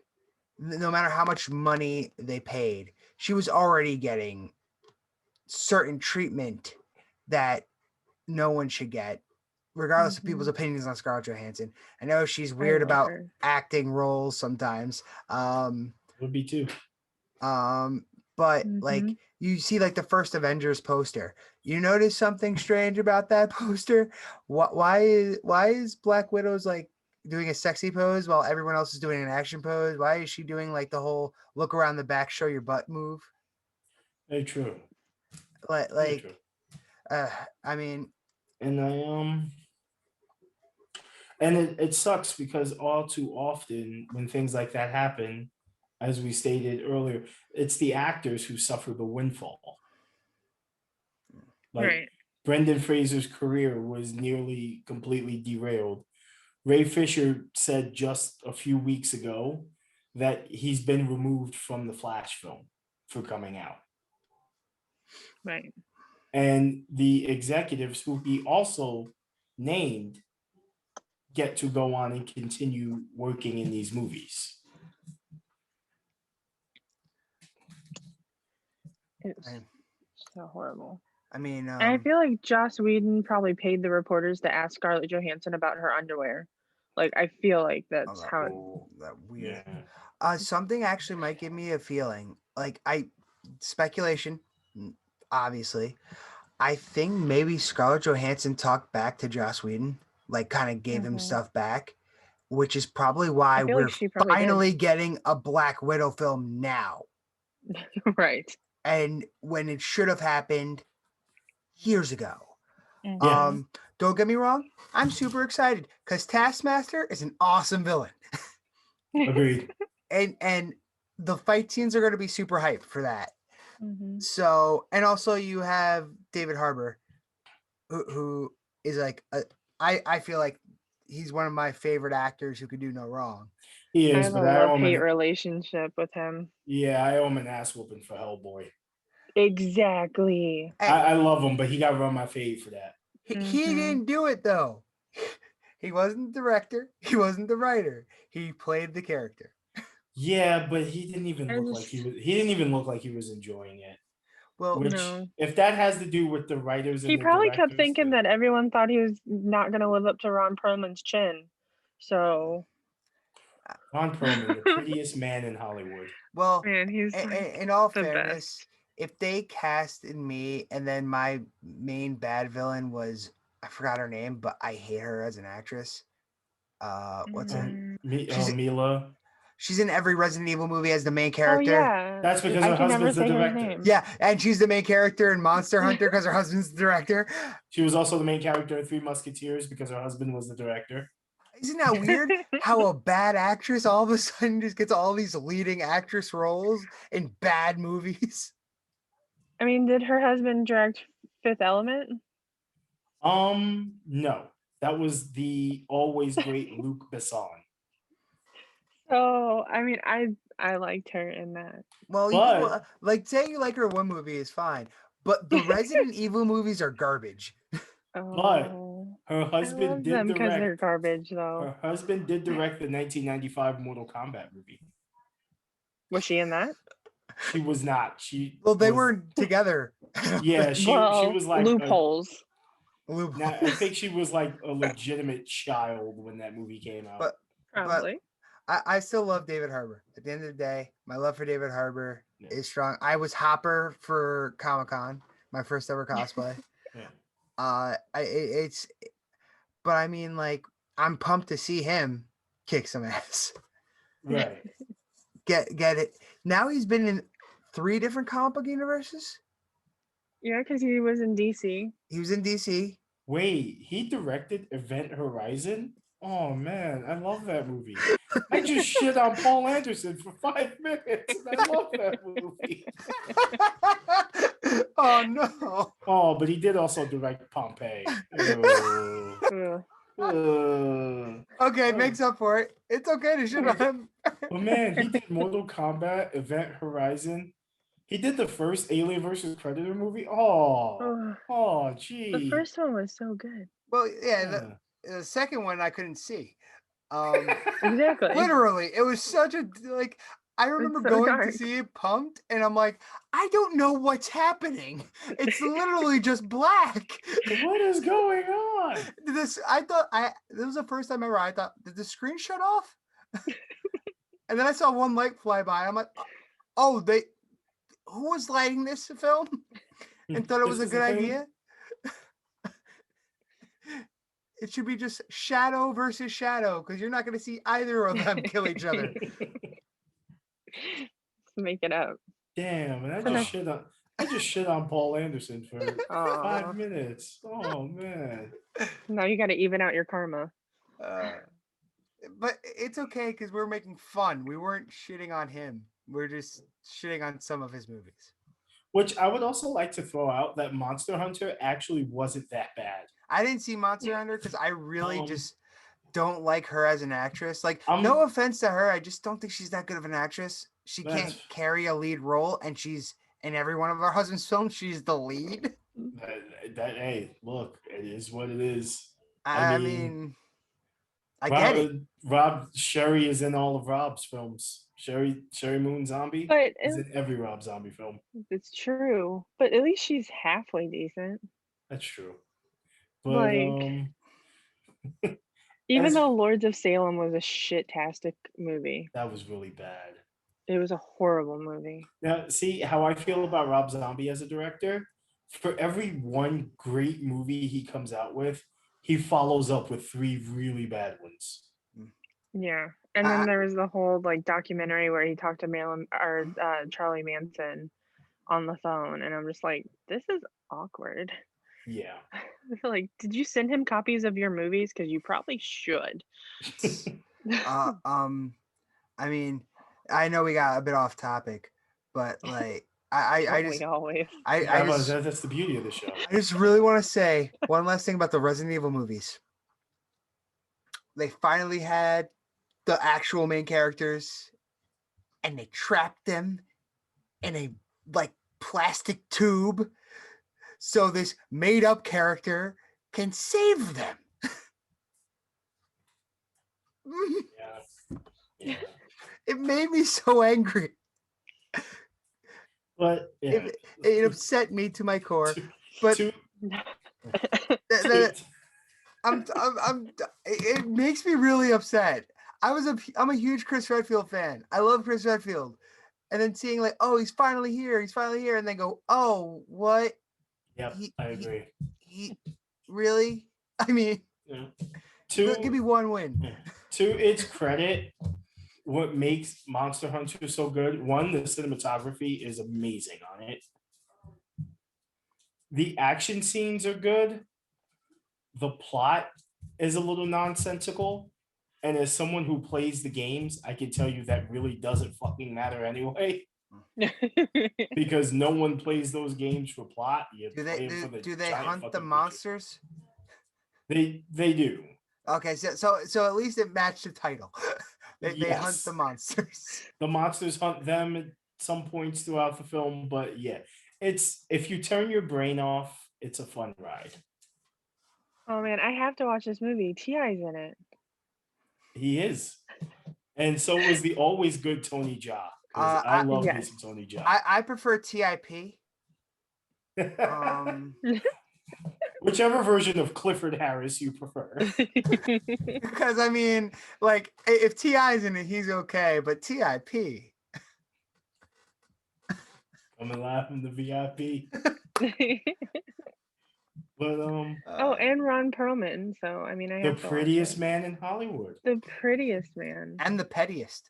no matter how much money they paid, she was already getting certain treatment that no one should get, regardless of people's opinions on Scarlett Johansson. I know she's weird about her. acting roles sometimes. Would be too. But like you see like the first Avengers poster, you notice something strange about that poster? Why is Black Widow's like doing a sexy pose while everyone else is doing an action pose? Why is she doing like the whole look around the back, show your butt move? Very true. Like Very true. I mean, And and it sucks because all too often when things like that happen, as we stated earlier, it's the actors who suffer the windfall. Like Right. Brendan Fraser's career was nearly completely derailed. Ray Fisher said just a few weeks ago that he's been removed from the Flash film for coming out. Right. And the executives who he also named get to go on and continue working in these movies. It's so horrible. I mean, And I feel like Joss Whedon probably paid the reporters to ask Scarlett Johansson about her underwear. Like, I feel like that's how it. that weird. Yeah. Something actually might give me a feeling. Like speculation, obviously. I think maybe Scarlett Johansson talked back to Joss Whedon, like kind of gave him stuff back, which is probably why feel we're like she probably finally getting a Black Widow film now. Right. And when it should have happened years ago. Yeah. Don't get me wrong, I'm super excited because Taskmaster is an awesome villain. Agreed. And the fight scenes are going to be super hyped for that. So, and also you have David Harbour, who is like I feel like he's one of my favorite actors who could do no wrong. He I is, have but a I owe love-hate him relationship with him. Yeah, I owe him an ass whooping for Hellboy. Exactly. I love him, but he got run my fade for that. He didn't do it though. He wasn't the director. He wasn't the writer. He played the character. Yeah, but he didn't even look like he was. He didn't even look like he was enjoying it. Well, Which, No. if that has to do with the writers, and He the probably kept directors, thinking then that everyone thought he was not going to live up to Ron Perlman's chin. So. Ron Perlman, the prettiest man in Hollywood. well, Man, he's in all the fairness, best. if they casted me and then my main bad villain was, I forgot her name, but I hate her as an actress. What's her? Mila. She's in every Resident Evil movie as the main Oh character. yeah. That's because I her can never husband's the say her director. name. Yeah, and she's the main character in Monster Hunter because her husband's the director. She was also the main character in Three Musketeers because her husband was the director. Isn't that weird? How a bad actress all of a sudden just gets all these leading actress roles in bad movies. I mean, did her husband direct Fifth Element? No, that was the always great Luc Besson. So I mean, I liked her in that. Well, But, like saying you like her in one movie is fine, but the Resident Evil movies are garbage. Oh, her I husband love did them because they're direct. garbage, though. Her husband did direct the 1995 Mortal Kombat movie. Was she in that? She was not. Well, they weren't together. Yeah, she was like loopholes. Now, I think she was like a legitimate child when that movie came out. But Probably. I still love David Harbour. At the end of the day, my love for David Harbour is strong. I was Hopper for Comic-Con, my first ever cosplay. But I mean, like, I'm pumped to see him kick some ass. Right. Get it. Now he's been in 3 different comic book universes. Yeah, because he was in DC. He was in DC. Wait, he directed Event Horizon? Oh man, I love that movie. I just shit on Paul Anderson for 5 minutes, and I love that movie. Oh no. Oh, but he did also direct Pompeii. Oh. Ugh. Okay, Oh. makes up for it. It's okay to shit on him. But man, he did Mortal Kombat, Event Horizon. He did the first Alien versus Predator movie. Ugh. Oh, The gee. first one was so good. Well, yeah, Yeah. the second one I couldn't see. Exactly. Literally, it was such a like. I remember so going dark. to see it pumped, and I'm like, I don't know what's happening. It's literally just black. What is going on? This was the first time ever I thought, did the screen shut off? And then I saw one light fly by. I'm like, oh, who was lighting this film and thought it was a This is good the thing. idea? It should be just shadow versus shadow, because you're not going to see either of them kill each other. Let's make it up. Damn, and So I just shit on Paul Anderson for Aw. 5 minutes. Oh man. Now you got to even out your karma. But it's okay because we're making fun. We weren't shitting on him. We're just shitting on some of his movies. Which I would also like to throw out that Monster Hunter actually wasn't that bad. I didn't see Monster Hunter because I really just don't like her as an actress. Like, I'm- no offense to her, I just don't think she's that good of an actress. She can't That's- carry a lead role, and she's in every one of our husband's films. She's the lead. Hey, look, it is what it is. I mean, I get it. Sherry is in all of Rob's films. Sherry Moon Zombie But is in every Rob Zombie film. it's true. But at least she's halfway decent. That's true. But Like, even as- though Lords of Salem was a shit-tastic movie, that was really bad. it was a horrible movie. Now, see how I feel about Rob Zombie as a director? For every one great movie he comes out with, he follows up with 3 really bad ones. Yeah. And then there was the whole like documentary where he talked to Charlie Manson on the phone, and I'm just like, this is awkward. Yeah. I feel like, did you send him copies of your movies? Because you probably should. I mean, I know we got a bit off topic, but like, I just That's the beauty of the show. I just really want to say one last thing about the Resident Evil movies. They finally had the actual main characters, and they trapped them in a like plastic tube, so this made-up character can save them. Yeah. It made me so angry. But yeah. It upset me to my core. But it makes me really upset. I'm a huge Chris Redfield fan. I love Chris Redfield. And then seeing like, oh, he's finally here, and then go, oh, what? Yep, I agree. He really? I mean, Yeah. give me one win. To its credit, what makes Monster Hunter so good, one, the cinematography is amazing on it. The action scenes are good. The plot is a little nonsensical. And as someone who plays the games, I can tell you that really doesn't fucking matter anyway. Because no one plays those games for plot. Do they hunt the fucking monsters? They do. Okay, so at least it matched the title. They hunt Yes. the monsters. The monsters hunt them at some points throughout the film, but yeah, it's if you turn your brain off, it's a fun ride. Oh man, I have to watch this movie. T.I.'s in it. He is, and so was the always good Tony Jaa. I love me some Tony Jaa. I prefer TIP. Whichever version of Clifford Harris you prefer. Because I mean, like, if T.I.'s in it, he's okay, but TIP. Come and laugh in the VIP. But and Ron Perlman. So I mean, I the have to watch prettiest it. man in Hollywood. The prettiest man. And the pettiest.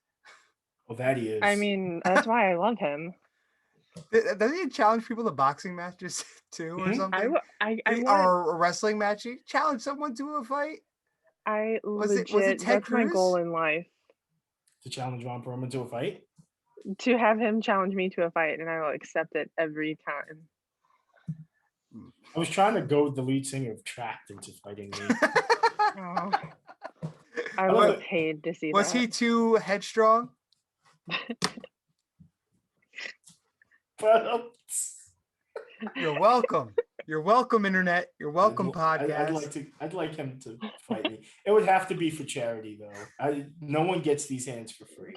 Well, that he is. I mean, that's why I love him. Doesn't he challenge people to boxing matches too, or Mhm. something? I want. Or a wrestling match? He challenge someone to a fight? I Was it legit. Ted That's my goal Cruz? in life. To challenge Ron Perlman to a fight. To have him challenge me to a fight, and I will accept it every time. I was trying to goad the lead singer of Trapped into fighting me. Oh, I love would it. have paid to see Was that. he too headstrong? But You're welcome. You're welcome, internet. You're welcome, podcast. I'd like him to fight me. It would have to be for charity, though. No one gets these hands for free.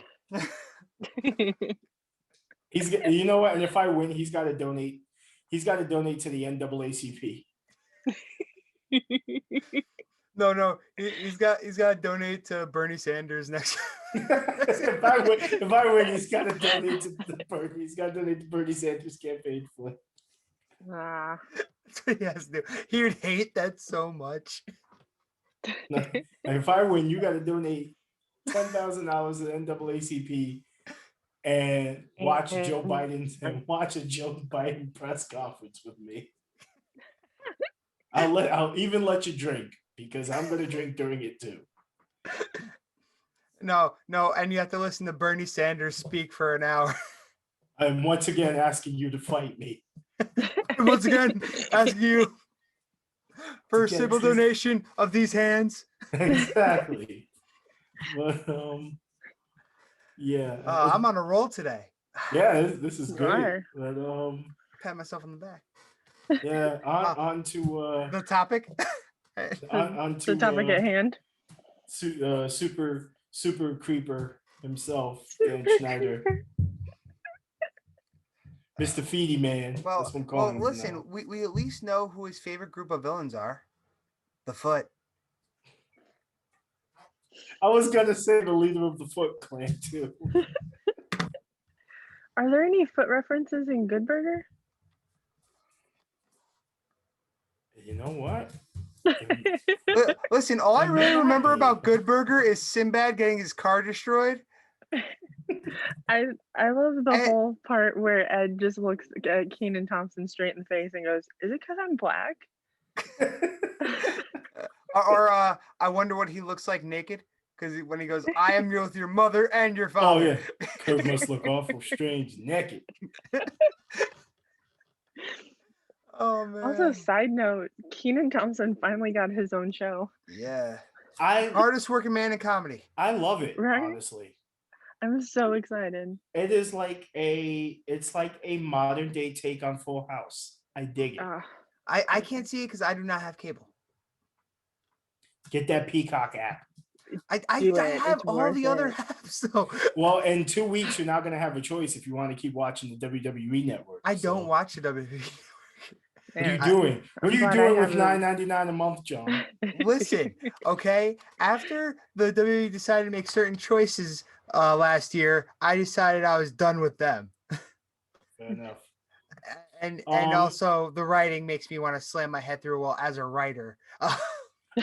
You know what? And if I win, he's got to donate. He's got to donate to the NAACP. No. He's got to donate to Bernie Sanders next. If I win, he's got to donate to Bernie Sanders campaign for. Ah. That's what he has to do. He would hate that so much. No, and if I win, you got to donate $10,000 to the NAACP and watch Joe Biden press conference with me. I'll even let you drink because I'm going to drink during it too. No, and you have to listen to Bernie Sanders speak for an hour. I'm once again asking you to fight me. Once again, asking you for a simple donation of these hands. Exactly. But yeah. I'm on a roll today. Yeah, this is great. Are. But Pat myself on the back. yeah, on to the topic. on to the topic at hand. Super creeper himself, Dan Schneider. Mr. Feedy Man. Well, listen, we at least know who his favorite group of villains are. The Foot. I was gonna say the leader of the Foot Clan too. Are there any Foot references in Good Burger? You know what? Listen, all I really remember about Good Burger is Sinbad getting his car destroyed. I love the whole part where Ed just looks at Kenan Thompson straight in the face and goes, "Is it because I'm black?" or I wonder what he looks like naked, because when he goes, "I am with your mother and your father." Oh yeah, Kurt must look awful strange naked. Oh man. Also, side note, Kenan Thompson finally got his own show. Yeah. Hardest working man in comedy. I love it, right? Honestly. I'm so excited. It is it's like a modern day take on Full House. I dig it. I can't see it because I do not have cable. Get that Peacock app. I have all the other apps. So. Well, in 2 weeks, you're not going to have a choice if you want to keep watching the WWE Network. I don't watch the WWE. What are you doing? What are you doing with $9.99 a month, John? Listen, okay. After the WWE decided to make certain choices last year, I decided I was done with them. Fair enough. And also the writing makes me want to slam my head through a wall as a writer.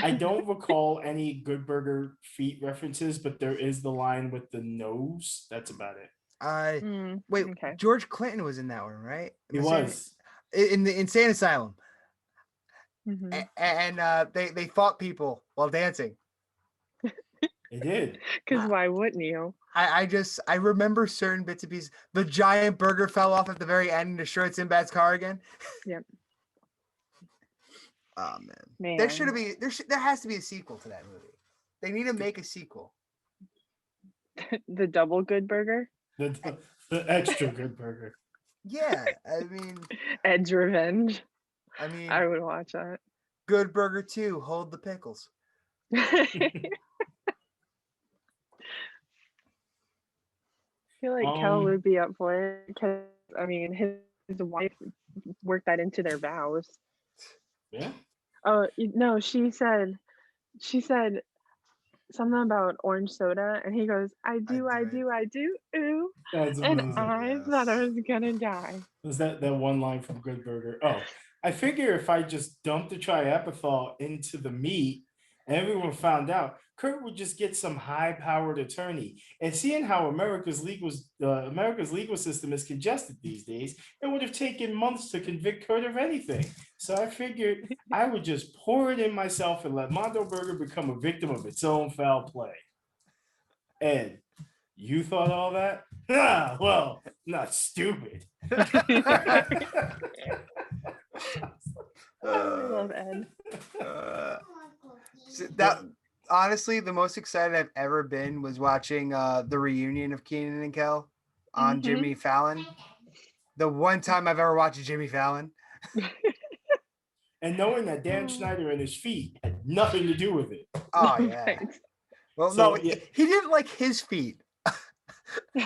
I don't recall any Good Burger feet references, but there is the line with the nose. That's about it. Wait, okay. George Clinton was in that one, right? He was. In the insane asylum. Mm-hmm. And they fought people while dancing. They did. Because why wouldn't you? I remember certain bits and pieces. The giant burger fell off at the very end and destroyed Sinbad's car again. Yep. Oh man. There has to be a sequel to that movie. They need to make a sequel. The double Good Burger? The extra Good Burger. Yeah, I mean, Ed's Revenge. I mean, I would watch that. Good Burger 2, hold the pickles. I feel like Kel would be up for it because I mean his wife worked that into their vows. Yeah. Oh no, she said something about orange soda, and he goes, I do, ooh. And I thought I was gonna die. Was that one line from Good Burger? Oh, I figure if I just dump the triethylene into the meat everyone found out, Kurt would just get some high-powered attorney. And seeing how America's legal system is congested these days, it would have taken months to convict Kurt of anything. So I figured I would just pour it in myself and let Mondo Burger become a victim of its own foul play. Ed, you thought all that? Ah, well, not stupid. I love Ed. That honestly, the most excited I've ever been was watching the reunion of Keenan and Kel on Jimmy Fallon. The one time I've ever watched Jimmy Fallon. And knowing that Dan Schneider and his feet had nothing to do with it. Oh yeah. Right. Well, So, no, yeah. he didn't like his feet.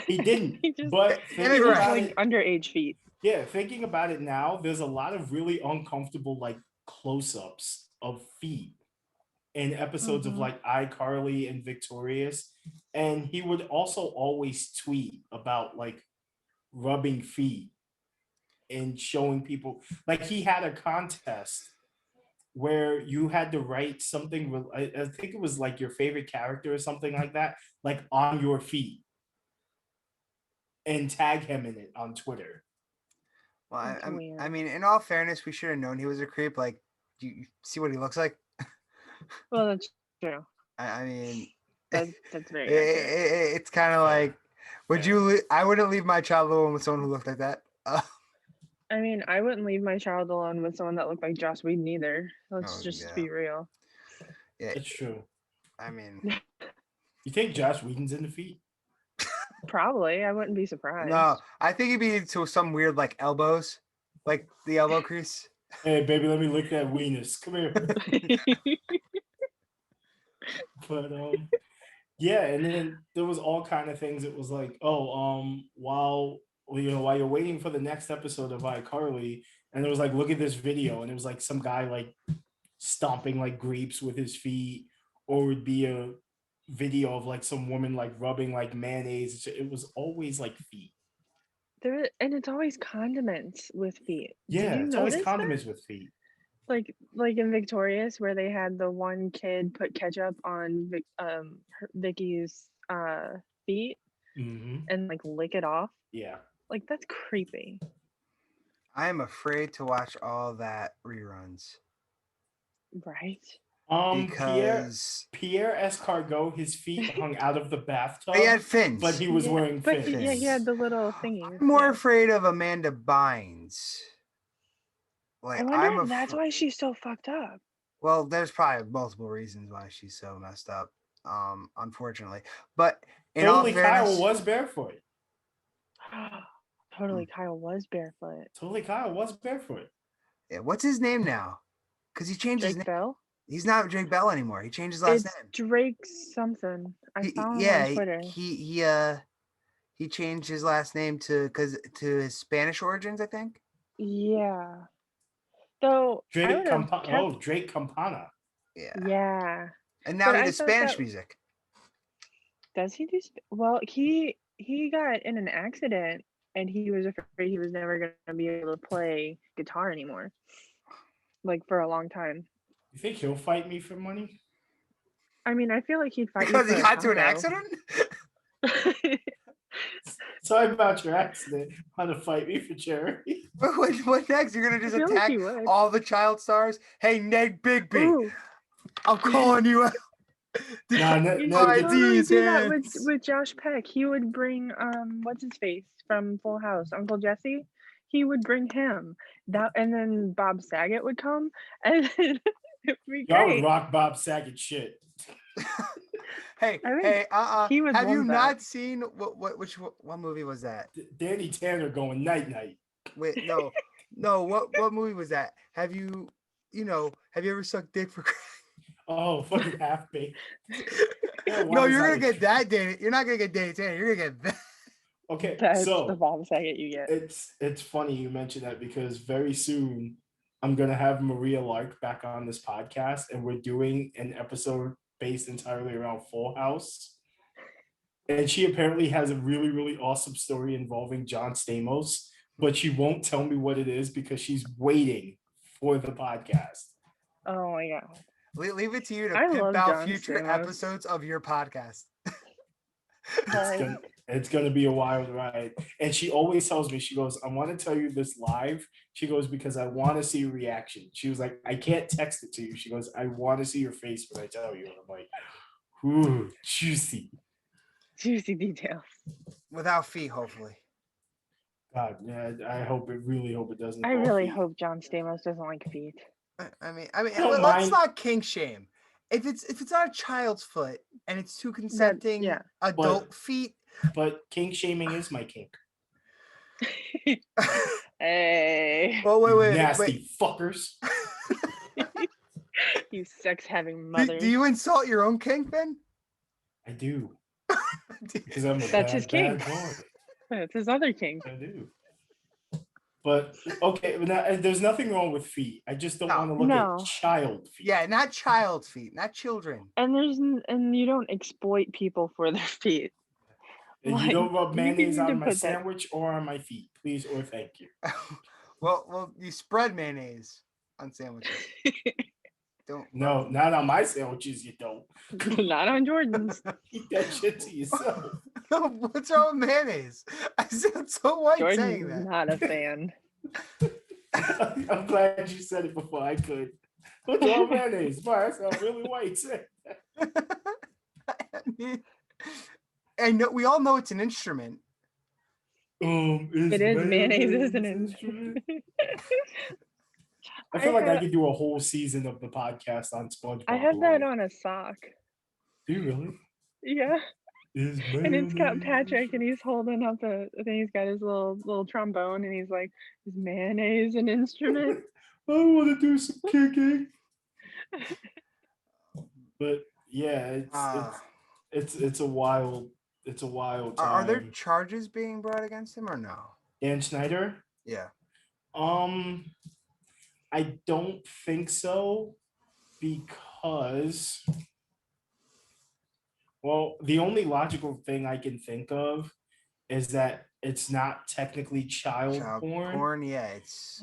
He didn't. He just- But He thinking looks about like it, underage feet. yeah, thinking about it now, there's a lot of really uncomfortable like close-ups of feet in episodes of like iCarly and Victorious. And he would also always tweet about like rubbing feet and showing people, like he had a contest where you had to write something, I think it was like your favorite character or something like that, like on your feet, and tag him in it on Twitter. Well, That's I weird. mean, in all fairness, we should have known he was a creep. Like, do you see what he looks like? Well, that's true. I mean, That's very accurate. it's kind of like, would you? I wouldn't leave my child alone with someone who looked like that. I mean, I wouldn't leave my child alone with someone that looked like Joss Whedon either. Let's Oh, just yeah. be real. Yeah, It's true. I mean, You think Josh Whedon's in the feet? Probably. I wouldn't be surprised. no, I think he'd be to some weird like elbows, like the elbow crease. Hey, baby, let me lick that weenus. Come here. But yeah, and then there was all kind of things. It was like, while you're waiting for the next episode of iCarly, and it was like, look at this video, and it was like some guy like stomping like grapes with his feet, or it would be a video of like some woman like rubbing like mayonnaise. It was always like feet. And it's always condiments with feet. Did Yeah, you it's always notice that? condiments with feet. Like in Victorious, where they had the one kid put ketchup on Vicky's feet and like lick it off. Yeah. Like that's creepy. I am afraid to watch all that reruns Right? because Pierre Escargot, his feet hung out of the bathtub, he had fins. but he was wearing But fins. yeah, he had the little thingies. I'm more yeah. afraid of Amanda Bynes. Like, I wonder if that's why she's so fucked up. Well, there's probably multiple reasons why she's so messed up, unfortunately. But in all Totally fairness, Kyle was barefoot. Totally Kyle was barefoot. Totally Kyle was barefoot. yeah, what's his name now? Because he changed his Drake name. Bell? He's not Drake Bell anymore. He changed his last It's name. Drake something. I found him on Twitter. He changed his last name to his Spanish origins, I think. Yeah. Though Drake Campana. Yeah. Yeah. And now But he I does thought Spanish that- music. Does he do? Well, he got in an accident, and he was afraid he was never gonna be able to play guitar anymore, like for a long time. You think he'll fight me for money? I mean, I feel like he'd fight Because you he for a got to an taco. accident? Sorry about your accident. Want to fight me for charity? What next? You're gonna just I feel like attack he would. all the child stars? Hey, Ned Bigby, Ooh, I'm calling you out. Nah, you no, should no, totally these do that hands. with Josh Peck. He would bring what's his face from Full House, Uncle Jesse. He would bring him that, and then Bob Saget would come, and then it'd be y'all would great. rock Bob Saget shit. Hey, I think hey, he would have you want that. not seen what movie was that? Danny Tanner going night night. Wait, no, what movie was that? Have you ever sucked dick for? Oh, fucking half baked. No, you're gonna get that, Danny. You're not gonna get Danny Tanner. You're gonna get that. Okay, That's so the Bob Saget you get. it's funny you mentioned that because very soon I'm gonna have Maria Lark back on this podcast, and we're doing an episode based entirely around Full House. And she apparently has a really, really awesome story involving John Stamos, but she won't tell me what it is because she's waiting for the podcast. Oh my god. Leave it to you to I pimp love out John future Stamos. episodes of your podcast. It's gonna be a wild ride. And she always tells me, she goes, I want to tell you this live. She goes, because I want to see your reaction. She was like, I can't text it to you. She goes, I want to see your face when I tell you. And I'm like, ooh, juicy. Juicy details. Without feet, hopefully. God, yeah, I really hope it doesn't. I involve really feet. hope John Stamos doesn't like feet. I mean, don't let's mind. not kink shame. If it's on a child's foot and it's two consenting yeah. adult feet, But kink shaming is my kink. Hey, well, wait, Nasty fuckers. you sex-having Do mothers. you insult your own kink, Ben? I do. Because I'm a That's his bad kink. boy. That's his other kink. I do. But okay, there's nothing wrong with feet. I just don't want to look No. at child feet. Yeah, not child feet, not children. And you don't exploit people for their feet. And you Like, don't rub you can mayonnaise on even my put that- sandwich or on my feet, please or thank you. well, you spread mayonnaise on sandwiches. Don't. No, not on my sandwiches. You don't. Not on Jordan's. Keep that shit to yourself. What's wrong with mayonnaise? I sound so white saying Jordan's that. not a fan. I'm glad you said it before I could. What's wrong with mayonnaise? Boy, I sound really white saying that. I mean, and we all know it's an instrument. It is mayonnaise, isn't it? I feel like I could do a whole season of the podcast on SpongeBob. I have that alone. on a sock. Do you really? Yeah. Is And it's got mayonnaise- Patrick, and he's holding up I think he's got his little trombone, and he's like, "Is mayonnaise an instrument?" I want to do some kicking. But yeah, it's a wild time. Are there charges being brought against him or no? Dan Schneider? Yeah. I don't think so, because well, the only logical thing I can think of is that it's not technically child porn. Yeah,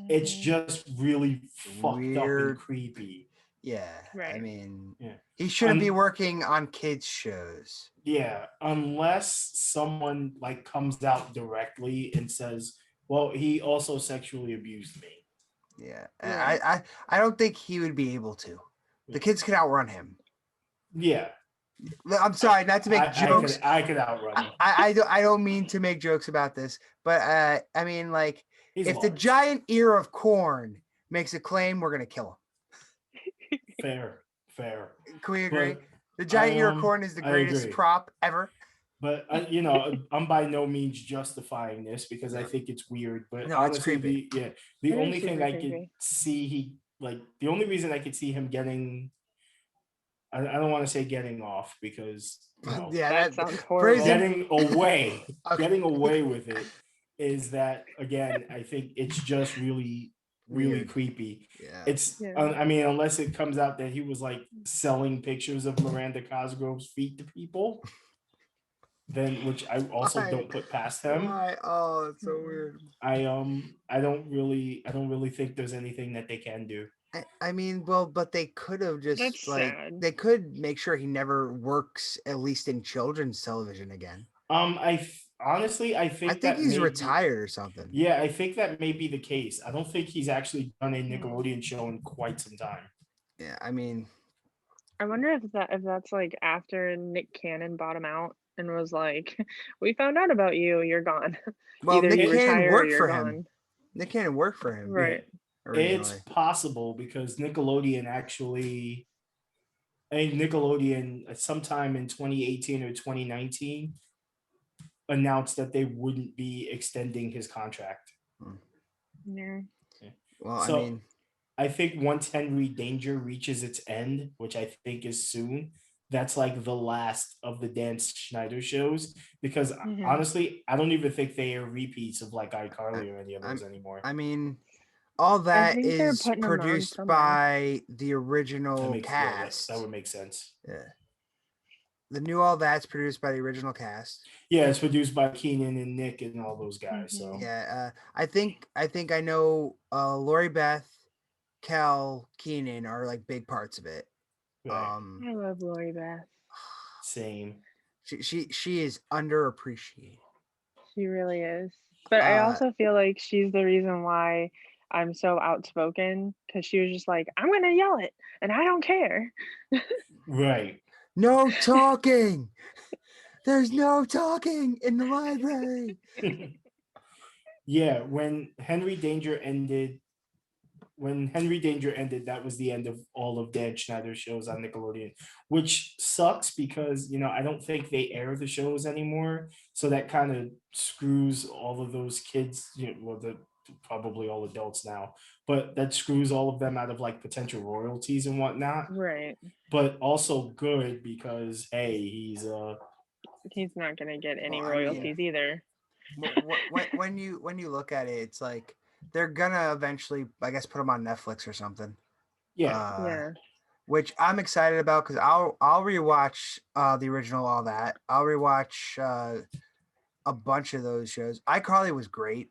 It's just really fucked up and Weird. creepy. yeah. I Right. mean, Yeah. he shouldn't be working on kids shows. Yeah, unless someone like comes out directly and says, "Well, he also sexually abused me." Yeah, Right. I don't think he would be able to. The kids could outrun him. Yeah, I'm sorry, not to make jokes. I could outrun him. I don't mean to make jokes about this, but I mean, like, He's if the large. giant ear of corn makes a claim, we're gonna kill Fair. him. Can we agree? But, The giant ear of corn is the I greatest agree. prop ever. But I'm by no means justifying this because I think it's weird. But No, it's honestly, creepy. the It is only thing super I could creepy. see the only reason I could see him getting, I don't want to say getting off because Yeah, That sounds horrible. getting away, Okay. getting away with it is that again. I think it's just really Weird. creepy. Yeah. It's Yeah. I mean, unless it comes out that he was like selling pictures of Miranda Cosgrove's feet to people, then which I also Why? don't put past him. Why? Oh, it's so weird. I don't really think there's anything that they can do. I mean, well, but they could have just That's like sad. they could make sure he never works at least in children's television again. Honestly I think that he's may be- retired or something. Yeah, I think that may be the case. I don't think he's actually done a Nickelodeon show in quite some time. Yeah, I mean, I wonder if that's like after Nick Cannon bought him out and was like, "We found out about you. You're gone. well, Either Nick you Cannon retire or worked you're for him. gone." Nick Cannon worked for him. Right. It's Originally. possible because Nickelodeon actually, I think Nickelodeon sometime in 2018 or 2019 announced that they wouldn't be extending his contract. Yeah. Well, So- I mean, I think once Henry Danger reaches its end, which I think is soon, that's like the last of the Dan Schneider shows. Because Mhm. honestly, I don't even think they are repeats of like iCarly or any of those anymore. I mean, all that think they're is putting him on produced somewhere. by the That original makes- yeah, cast. that would make sense. Yeah. The new All That's produced by the original cast. Yeah, it's produced by Keenan and Nick and all those guys. So Yeah, I think I know Lori Beth, Kel, Keenan are like big parts of it. Right. I love Lori Beth. Same. She is underappreciated. She really is. But I also feel like she's the reason why I'm so outspoken, because she was just like, I'm gonna yell it and I don't care. Right. No talking. There's no talking in the library. Yeah, when Henry Danger ended, that was the end of all of Dan Schneider's shows on Nickelodeon, which sucks because, I don't think they air the shows anymore. So that kind of screws all of those kids, well, probably all adults now, but that screws all of them out of like potential royalties and whatnot. Right. But also good because, hey, he's not gonna get any Well, I mean, royalties either. when you look at it, it's like they're gonna eventually, I guess, put him on Netflix or something. yeah. Which I'm excited about because I'll rewatch the original, all that. I'll rewatch a bunch of those shows. iCarly was great.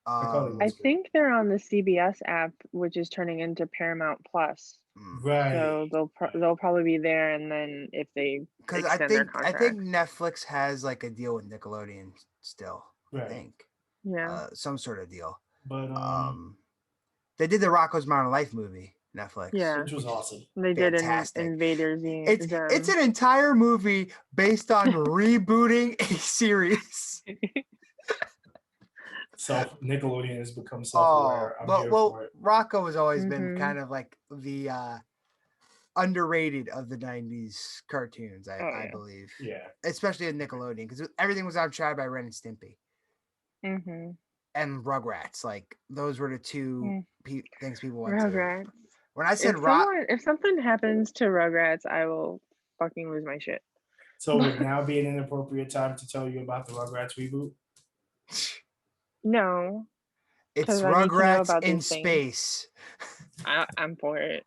I think they're on the CBS app, which is turning into Paramount Plus. Right. So they'll probably be there, and then if they because extend their I contract. think Netflix has like a deal with Nickelodeon still. Right. I think. Yeah. Some sort of deal. But they did the Rocko's Modern Life movie, Netflix. Yeah. Which was awesome. They Fantastic. did Invader Zim. It's an entire movie based on rebooting a series. Nickelodeon has become self-aware. I'm here for it. Rocco has always been kind of like the underrated of the 90s cartoons, I believe. Yeah. Especially in Nickelodeon, because everything was outshot by Ren and Stimpy. Mm-hmm. And Rugrats. Like, those were the two things people went Rugrats. to. When I said if something happens to Rugrats, I will fucking lose my shit. So would now be an inappropriate time to tell you about the Rugrats reboot? No. It's Rugrats in space. I'm for it.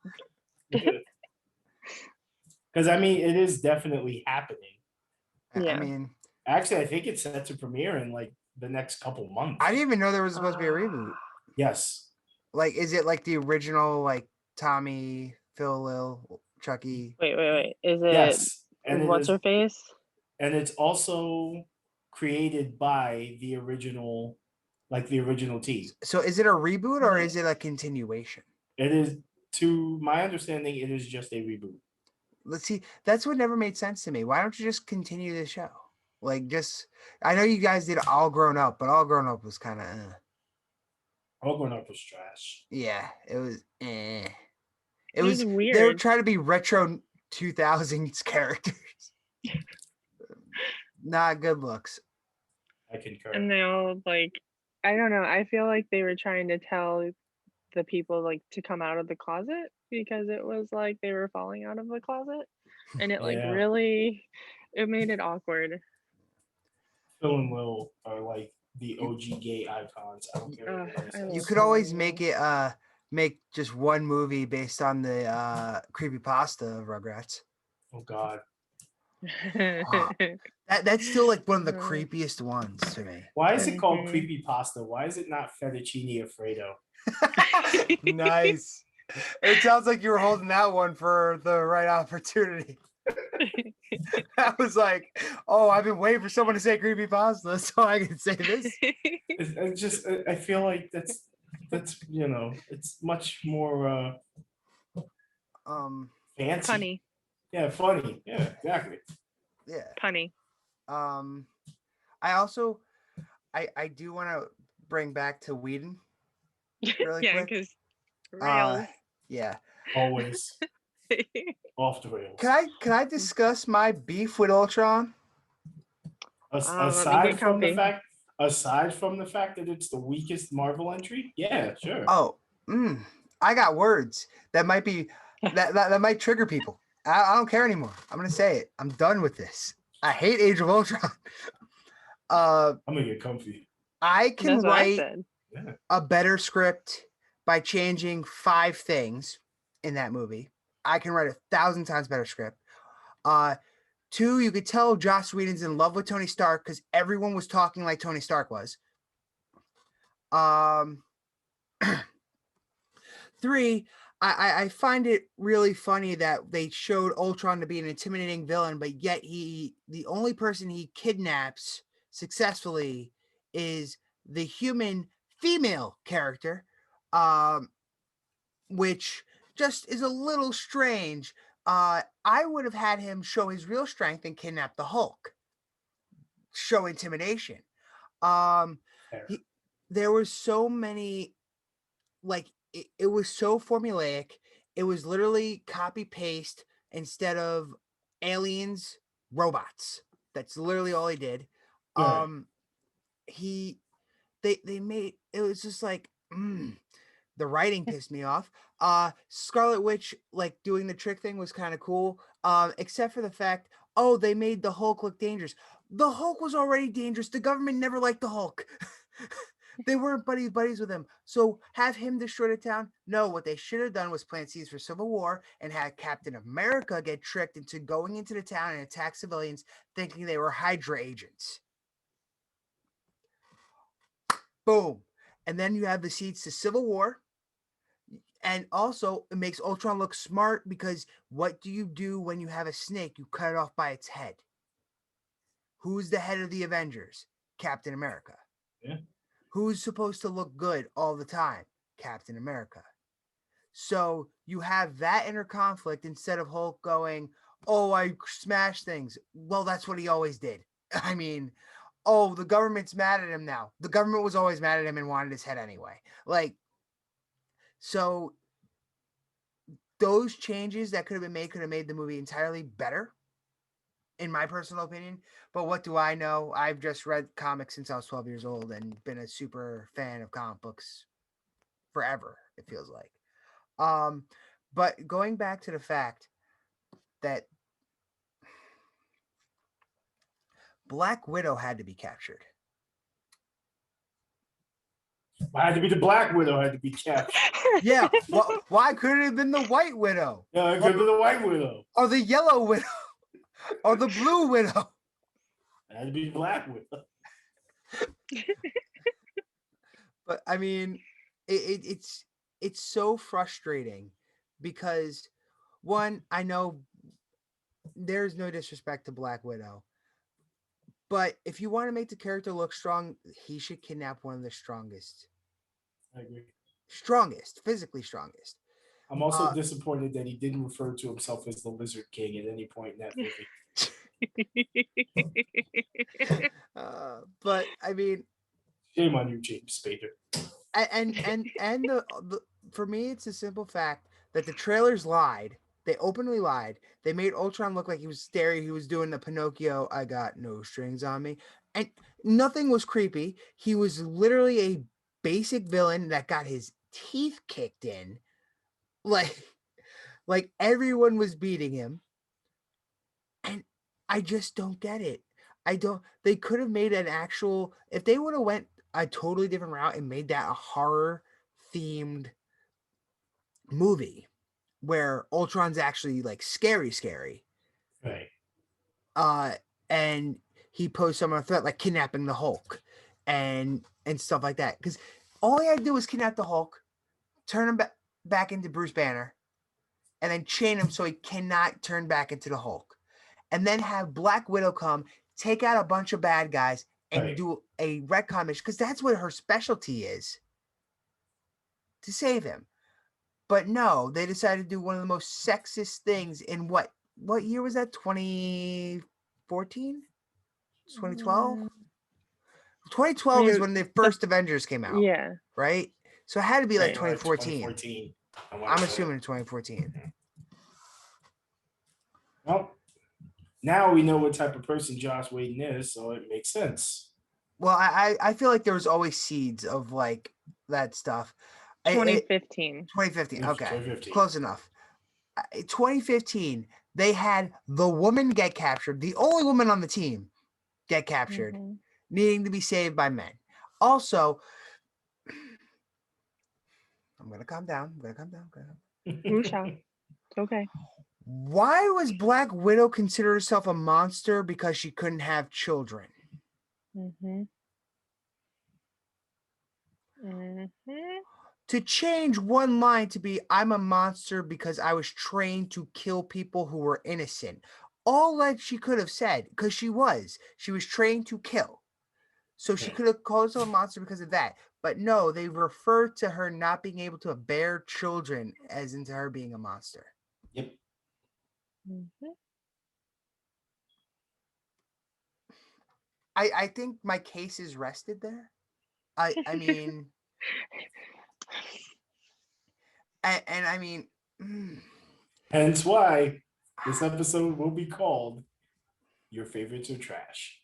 Because, I mean, it is definitely happening. Yeah. I mean... Actually, I think it's set to premiere in, like, the next couple months. I didn't even know there was supposed to be a reboot. Yes. Like, is it like the original, like, Tommy, Phil, Lil, Chucky? Wait. Is it... Yes. And what's her face? And it's also created by the original team. So is it a reboot or is it a continuation? It is, to my understanding, it is just a reboot. Let's see. That's what never made sense to me. Why don't you just continue the show? Like, I know you guys did All Grown Up, but All Grown Up was kind of All Grown Up was trash. Yeah, it was It was weird. They were trying to be retro 2000s characters. Not good looks. I concur. And they all, like, I don't know. I feel like they were trying to tell the people, like, to come out of the closet because it was like they were falling out of the closet. And it, like, really, it made it awkward. Phil and Lil are, like, the OG gay icons. I don't care. You could always make it, make just one movie based on the creepypasta of Rugrats. Oh, God. That's still like one of the creepiest ones to me. Why is it called creepypasta? Why is it not fettuccine Alfredo? Nice. It sounds like you were holding that one for the right opportunity. I was like, oh, I've been waiting for someone to say creepypasta so I can say this. I feel like that's it's much more fancy. Funny. Yeah, funny. Yeah, exactly. Yeah. Punny. I also I do want to bring back to Whedon really yeah, quick. because rails. Yeah. Always off the rails. Can I discuss my beef with Ultron? Aside from the fact that it's the weakest Marvel entry, yeah, sure. Oh, I got words that might be that might trigger people. I don't care anymore. I'm gonna say it. I'm done with this. I hate Age of Ultron. I'm gonna get comfy. I can write Yeah. a better script by changing 5 things in that movie. I can write 1,000 times better script. 2, you could tell Joss Whedon's in love with Tony Stark because everyone was talking like Tony Stark was. 3, I find it really funny that they showed Ultron to be an intimidating villain, but yet the only person he kidnaps successfully is the human female character, um, which just is a little strange. I would have had him show his real strength and kidnap the Hulk, show intimidation. Fair. There were so many, like it was so formulaic. It was literally copy paste instead of aliens, robots. That's literally all he did. Right. He they made it was just like the writing pissed me off. Scarlet Witch like doing the trick thing was kind of cool. Except for the fact, oh, they made the Hulk look dangerous. The Hulk was already dangerous. The government never liked the Hulk. They weren't buddies with him. So have him destroy the town? No, what they should have done was plant seeds for civil war and had Captain America get tricked into going into the town and attack civilians thinking they were Hydra agents. Boom. And then you have the seeds to civil war. And also it makes Ultron look smart because what do you do when you have a snake? You cut it off by its head. Who's the head of the Avengers? Captain America. Yeah. Who's supposed to look good all the time? Captain America. So you have that inner conflict instead of Hulk going, oh, I smash things. Well, that's what he always did. I mean, oh, the government's mad at him now. The government was always mad at him and wanted his head anyway. Like, so those changes that could have made the movie entirely better, in my personal opinion. But what do I know? I've just read comics since I was 12 years old and been a super fan of comic books forever, it feels like. But going back to the fact that Black Widow had to be captured. It had to be the Black Widow had to be captured. Yeah, why couldn't it have been the White Widow? Yeah, it could be the White Widow. Or the Yellow Widow? Or the Blue Widow? It had to be Black Widow. But I mean, it's so frustrating because one, I know there's no disrespect to Black Widow, but if you want to make the character look strong, he should kidnap one of the strongest. I agree. Physically strongest. I'm also disappointed that he didn't refer to himself as the Lizard King at any point in that movie. But I mean, shame on you, James Spader. And the for me, it's a simple fact that the trailers lied. They openly lied. They made Ultron look like he was scary. He was doing the Pinocchio, I got no strings on me. And nothing was creepy. He was literally a basic villain that got his teeth kicked in. Like everyone was beating him. And I just don't get it. They could have made an actual, if they would have went a totally different route and made that a horror themed movie where Ultron's actually like scary, Right. And he posed some threat like kidnapping the Hulk and stuff like that, because all he had to do was kidnap the Hulk, turn him back into Bruce Banner, and then chain him so he cannot turn back into the Hulk, and then have Black Widow come take out a bunch of bad guys and do a retcon mission, because that's what her specialty is, to save him. But no, they decided to do one of the most sexist things in what year was that? 2014? 2012? 2012 is when the first Avengers came out. Yeah. Right? So it had to be like 2014. 2014. I'm assuming 2014. Well, now we know what type of person Joss Whedon is, so it makes sense. Well, I feel like there was always seeds of like that stuff. 2015. 2015. Okay. 2015. Close enough. 2015, they had the woman get captured, the only woman on the team get captured, needing to be saved by men. Also, I'm going to calm down. Musha. Okay. Why was Black Widow consider herself a monster because she couldn't have children? to change one line to be I'm a monster because I was trained to kill people who were innocent. All that she could have said, because she was trained to kill. So she could have called herself a monster because of that. But no, they refer to her not being able to bear children as into her being a monster. Yep. Mhm. I think my case is rested there. I mean, and I mean, Hence why this episode will be called Your Favorites Are Trash.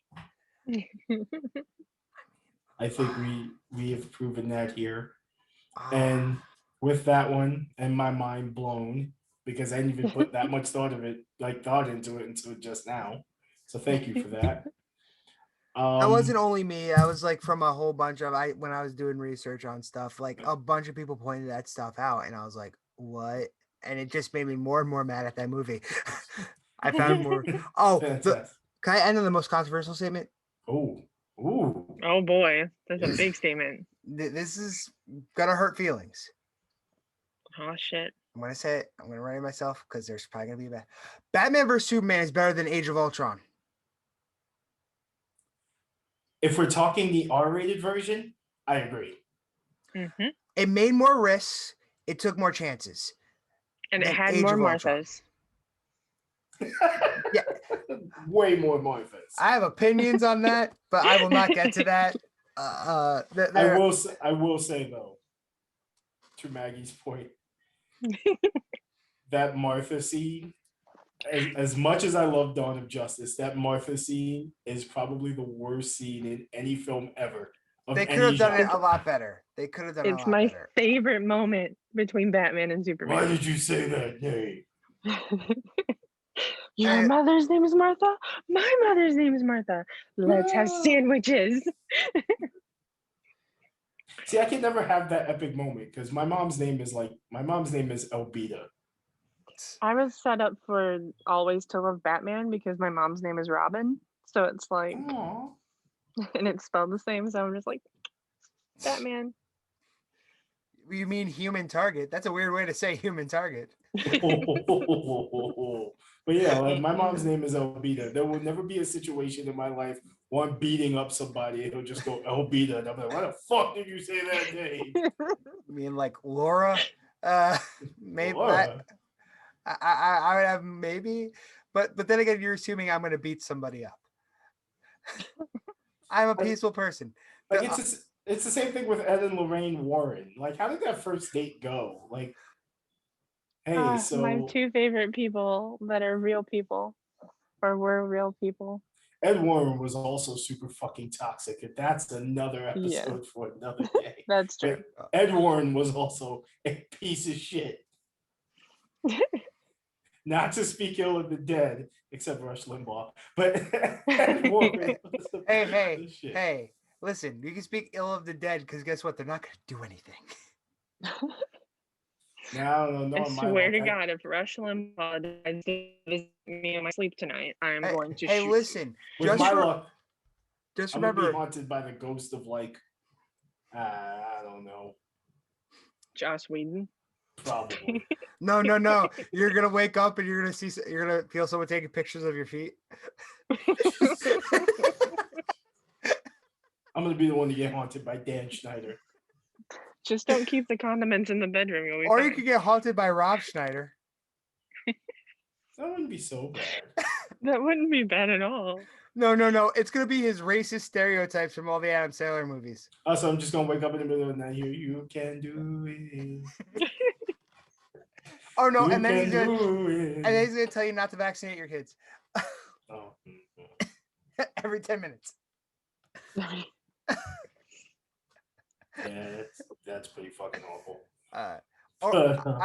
I think we have proven that here. And with that one and my mind blown, because I didn't even put that much thought into it until just now. So thank you for that. that wasn't only me. I was like from a whole bunch of when I was doing research on stuff, like a bunch of people pointed that stuff out, and I was like, what? And it just made me more and more mad at that movie. I found more. Oh, can I end on the most controversial statement? Ooh. Oh boy, that's a big statement. This is gonna hurt feelings. Oh shit. I'm gonna say it. I'm gonna write it myself because there's probably gonna be a bad. Batman vs Superman is better than Age of Ultron. If we're talking the R-rated version, I agree. Mm-hmm. It made more risks. It took more chances. And it had more Marthas. Yeah, way more Marthas. I have opinions on that, but I will not get to that. I will say though, to Maggie's point, that Martha scene, as much as I love Dawn of Justice, that Martha scene is probably the worst scene in any film ever. They could have done it a lot better. They could have done it a lot better. It's my favorite moment between Batman and Superman. Why did you say that name? Your mother's name is Martha. My mother's name is Martha. Let's have sandwiches. See, I can never have that epic moment because my mom's name is Elbita. I was set up for always to love Batman because my mom's name is Robin. So it's like, aww. And it's spelled the same. So I'm just like, Batman. You mean human target? That's a weird way to say human target. But yeah, like my mom's name is Elbita. There will never be a situation in my life where I'm beating up somebody and he'll just go Elbita. And I'm like, why the fuck did you say that name? You mean like Laura? Maybe Laura. I would have maybe, but then again, you're assuming I'm gonna beat somebody up. I'm a peaceful person. Like it's the same thing with Ed and Lorraine Warren. Like, how did that first date go? Like, hey, so my two favorite people that are real people, or were real people. Ed Warren was also super fucking toxic, and that's another episode for another day. That's true. But Ed Warren was also a piece of shit. Not to speak ill of the dead, except Rush Limbaugh, but Ed Warren was a piece of shit. Hey, listen, you can speak ill of the dead because guess what? They're not going to do anything. No, I swear to God, if Rush Limbaugh decides to visit me in my sleep tonight, I'm going to shoot. Hey, listen. With my luck, just I'm remember, gonna be haunted by the ghost of like, I don't know, Joss Whedon. Probably. No. You're gonna wake up and you're gonna feel someone taking pictures of your feet. I'm gonna be the one to get haunted by Dan Schneider. Just don't keep the condiments in the bedroom. You'll be or fine. You could get haunted by Rob Schneider. That wouldn't be so bad. That wouldn't be bad at all. No. It's gonna be his racist stereotypes from all the Adam Sandler movies. Also, I'm just gonna wake up in the middle of the night. You can do it. Oh no! And then he's gonna tell you not to vaccinate your kids. Oh. Every 10 minutes. Yeah, that's pretty fucking awful. I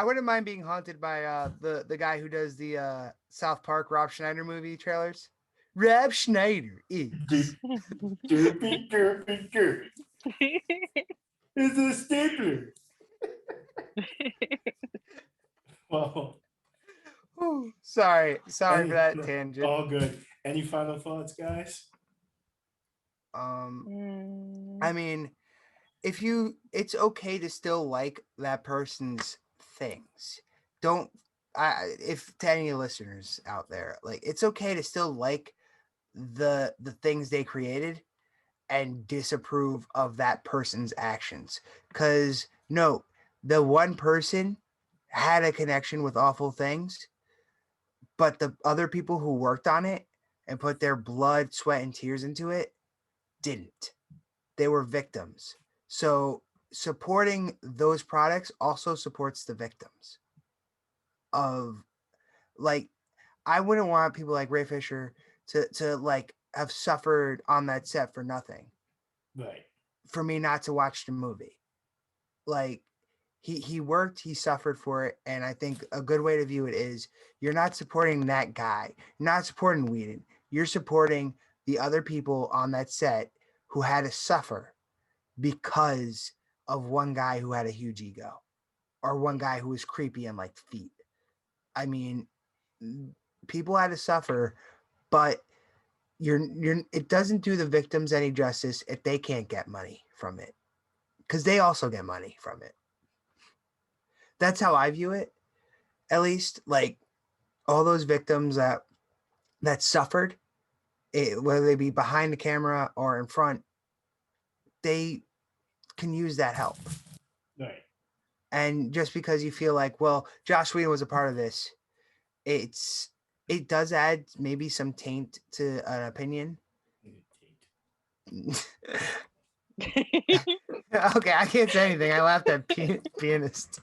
wouldn't mind being haunted by the guy who does the South Park Rob Schneider movie trailers. Rob Schneider is derpy. It's a stapler. Well, sorry for that tangent. All good. Any final thoughts, guys? I mean, it's okay to still like that person's things. Don't if to any listeners out there, like it's okay to still like the things they created and disapprove of that person's actions. Cause no, the one person had a connection with awful things, but the other people who worked on it and put their blood, sweat, and tears into it didn't. They were victims. So supporting those products also supports the victims of, like, I wouldn't want people like Ray Fisher to like have suffered on that set for nothing. Right. For me not to watch the movie. Like he worked, he suffered for it, and I think a good way to view it is you're not supporting that guy. You're not supporting Whedon. You're supporting the other people on that set who had to suffer because of one guy who had a huge ego or one guy who was creepy and liked feet. I mean, people had to suffer, but you're it doesn't do the victims any justice if they can't get money from it, because they also get money from it. That's how I view it, at least. Like all those victims that suffered, whether they be behind the camera or in front, they can use that help. Right. And just because you feel like, well, Joss Whedon was a part of this, it does add maybe some taint to an opinion. Okay, I can't say anything. I laughed at pianist.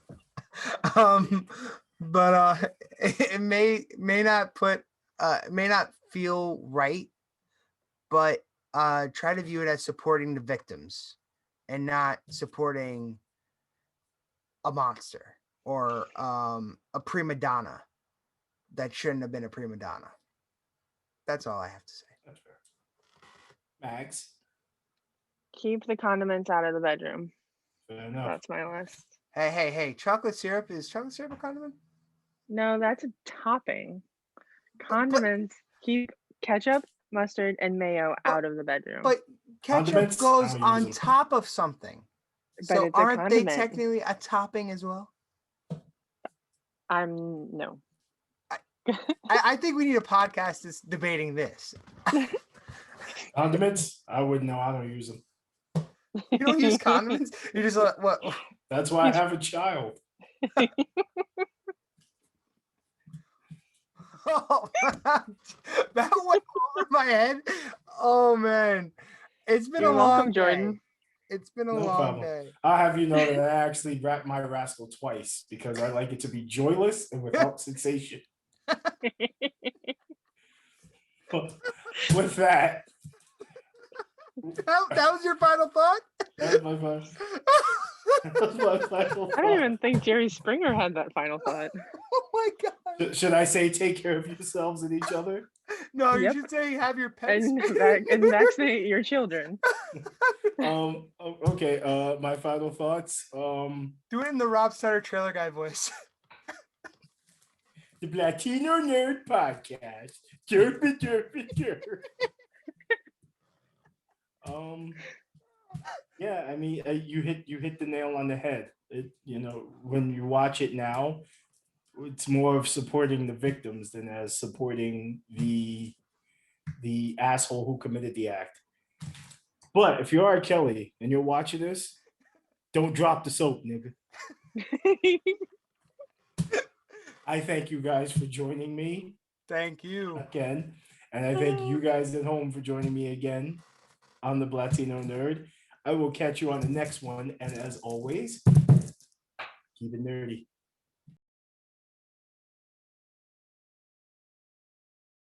But it may not feel right, but try to view it as supporting the victims and not supporting a monster or a prima donna that shouldn't have been a prima donna. That's all I have to say. That's fair. Max. Keep the condiments out of the bedroom. Fair enough. That's my list. Hey! Chocolate syrup, is chocolate syrup a condiment? No, that's a topping. Condiments. Keep ketchup, mustard, and mayo out of the bedroom. But ketchup Condiments? goes I don't use on them. top of something. But So it's a aren't they condiment. technically a topping as well? No. I think we need a podcast that's debating this. Condiments? I wouldn't know. I don't use them. You don't use condiments? You just what? That's why I have a child. Oh, that went over my head. Oh man, it's been You're a long welcome, day. Jordan. It's been a No long problem. day. I'll have you know that I actually wrap my rascal twice because I like it to be joyless and without sensation. With that, That was your final thought? that was my final. That was my final I don't thought. even think Jerry Springer had that final thought. Oh my god. Should I say take care of yourselves and each other? No, you Yep. should say have your pets. And vaccinate your children. Okay. My final thoughts. Do it in the Rob Starter trailer guy voice. The Latino Nerd Podcast. Derpy. Yeah, I mean, you hit the nail on the head. When you watch it now, it's more of supporting the victims than as supporting the asshole who committed the act. But if you're R. Kelly and you're watching this, don't drop the soap, nigga. I thank you guys for joining me Thank you. again. And I thank you guys at home for joining me again on the Latino Nerd. I will catch you on the next one. And as always, keep it nerdy.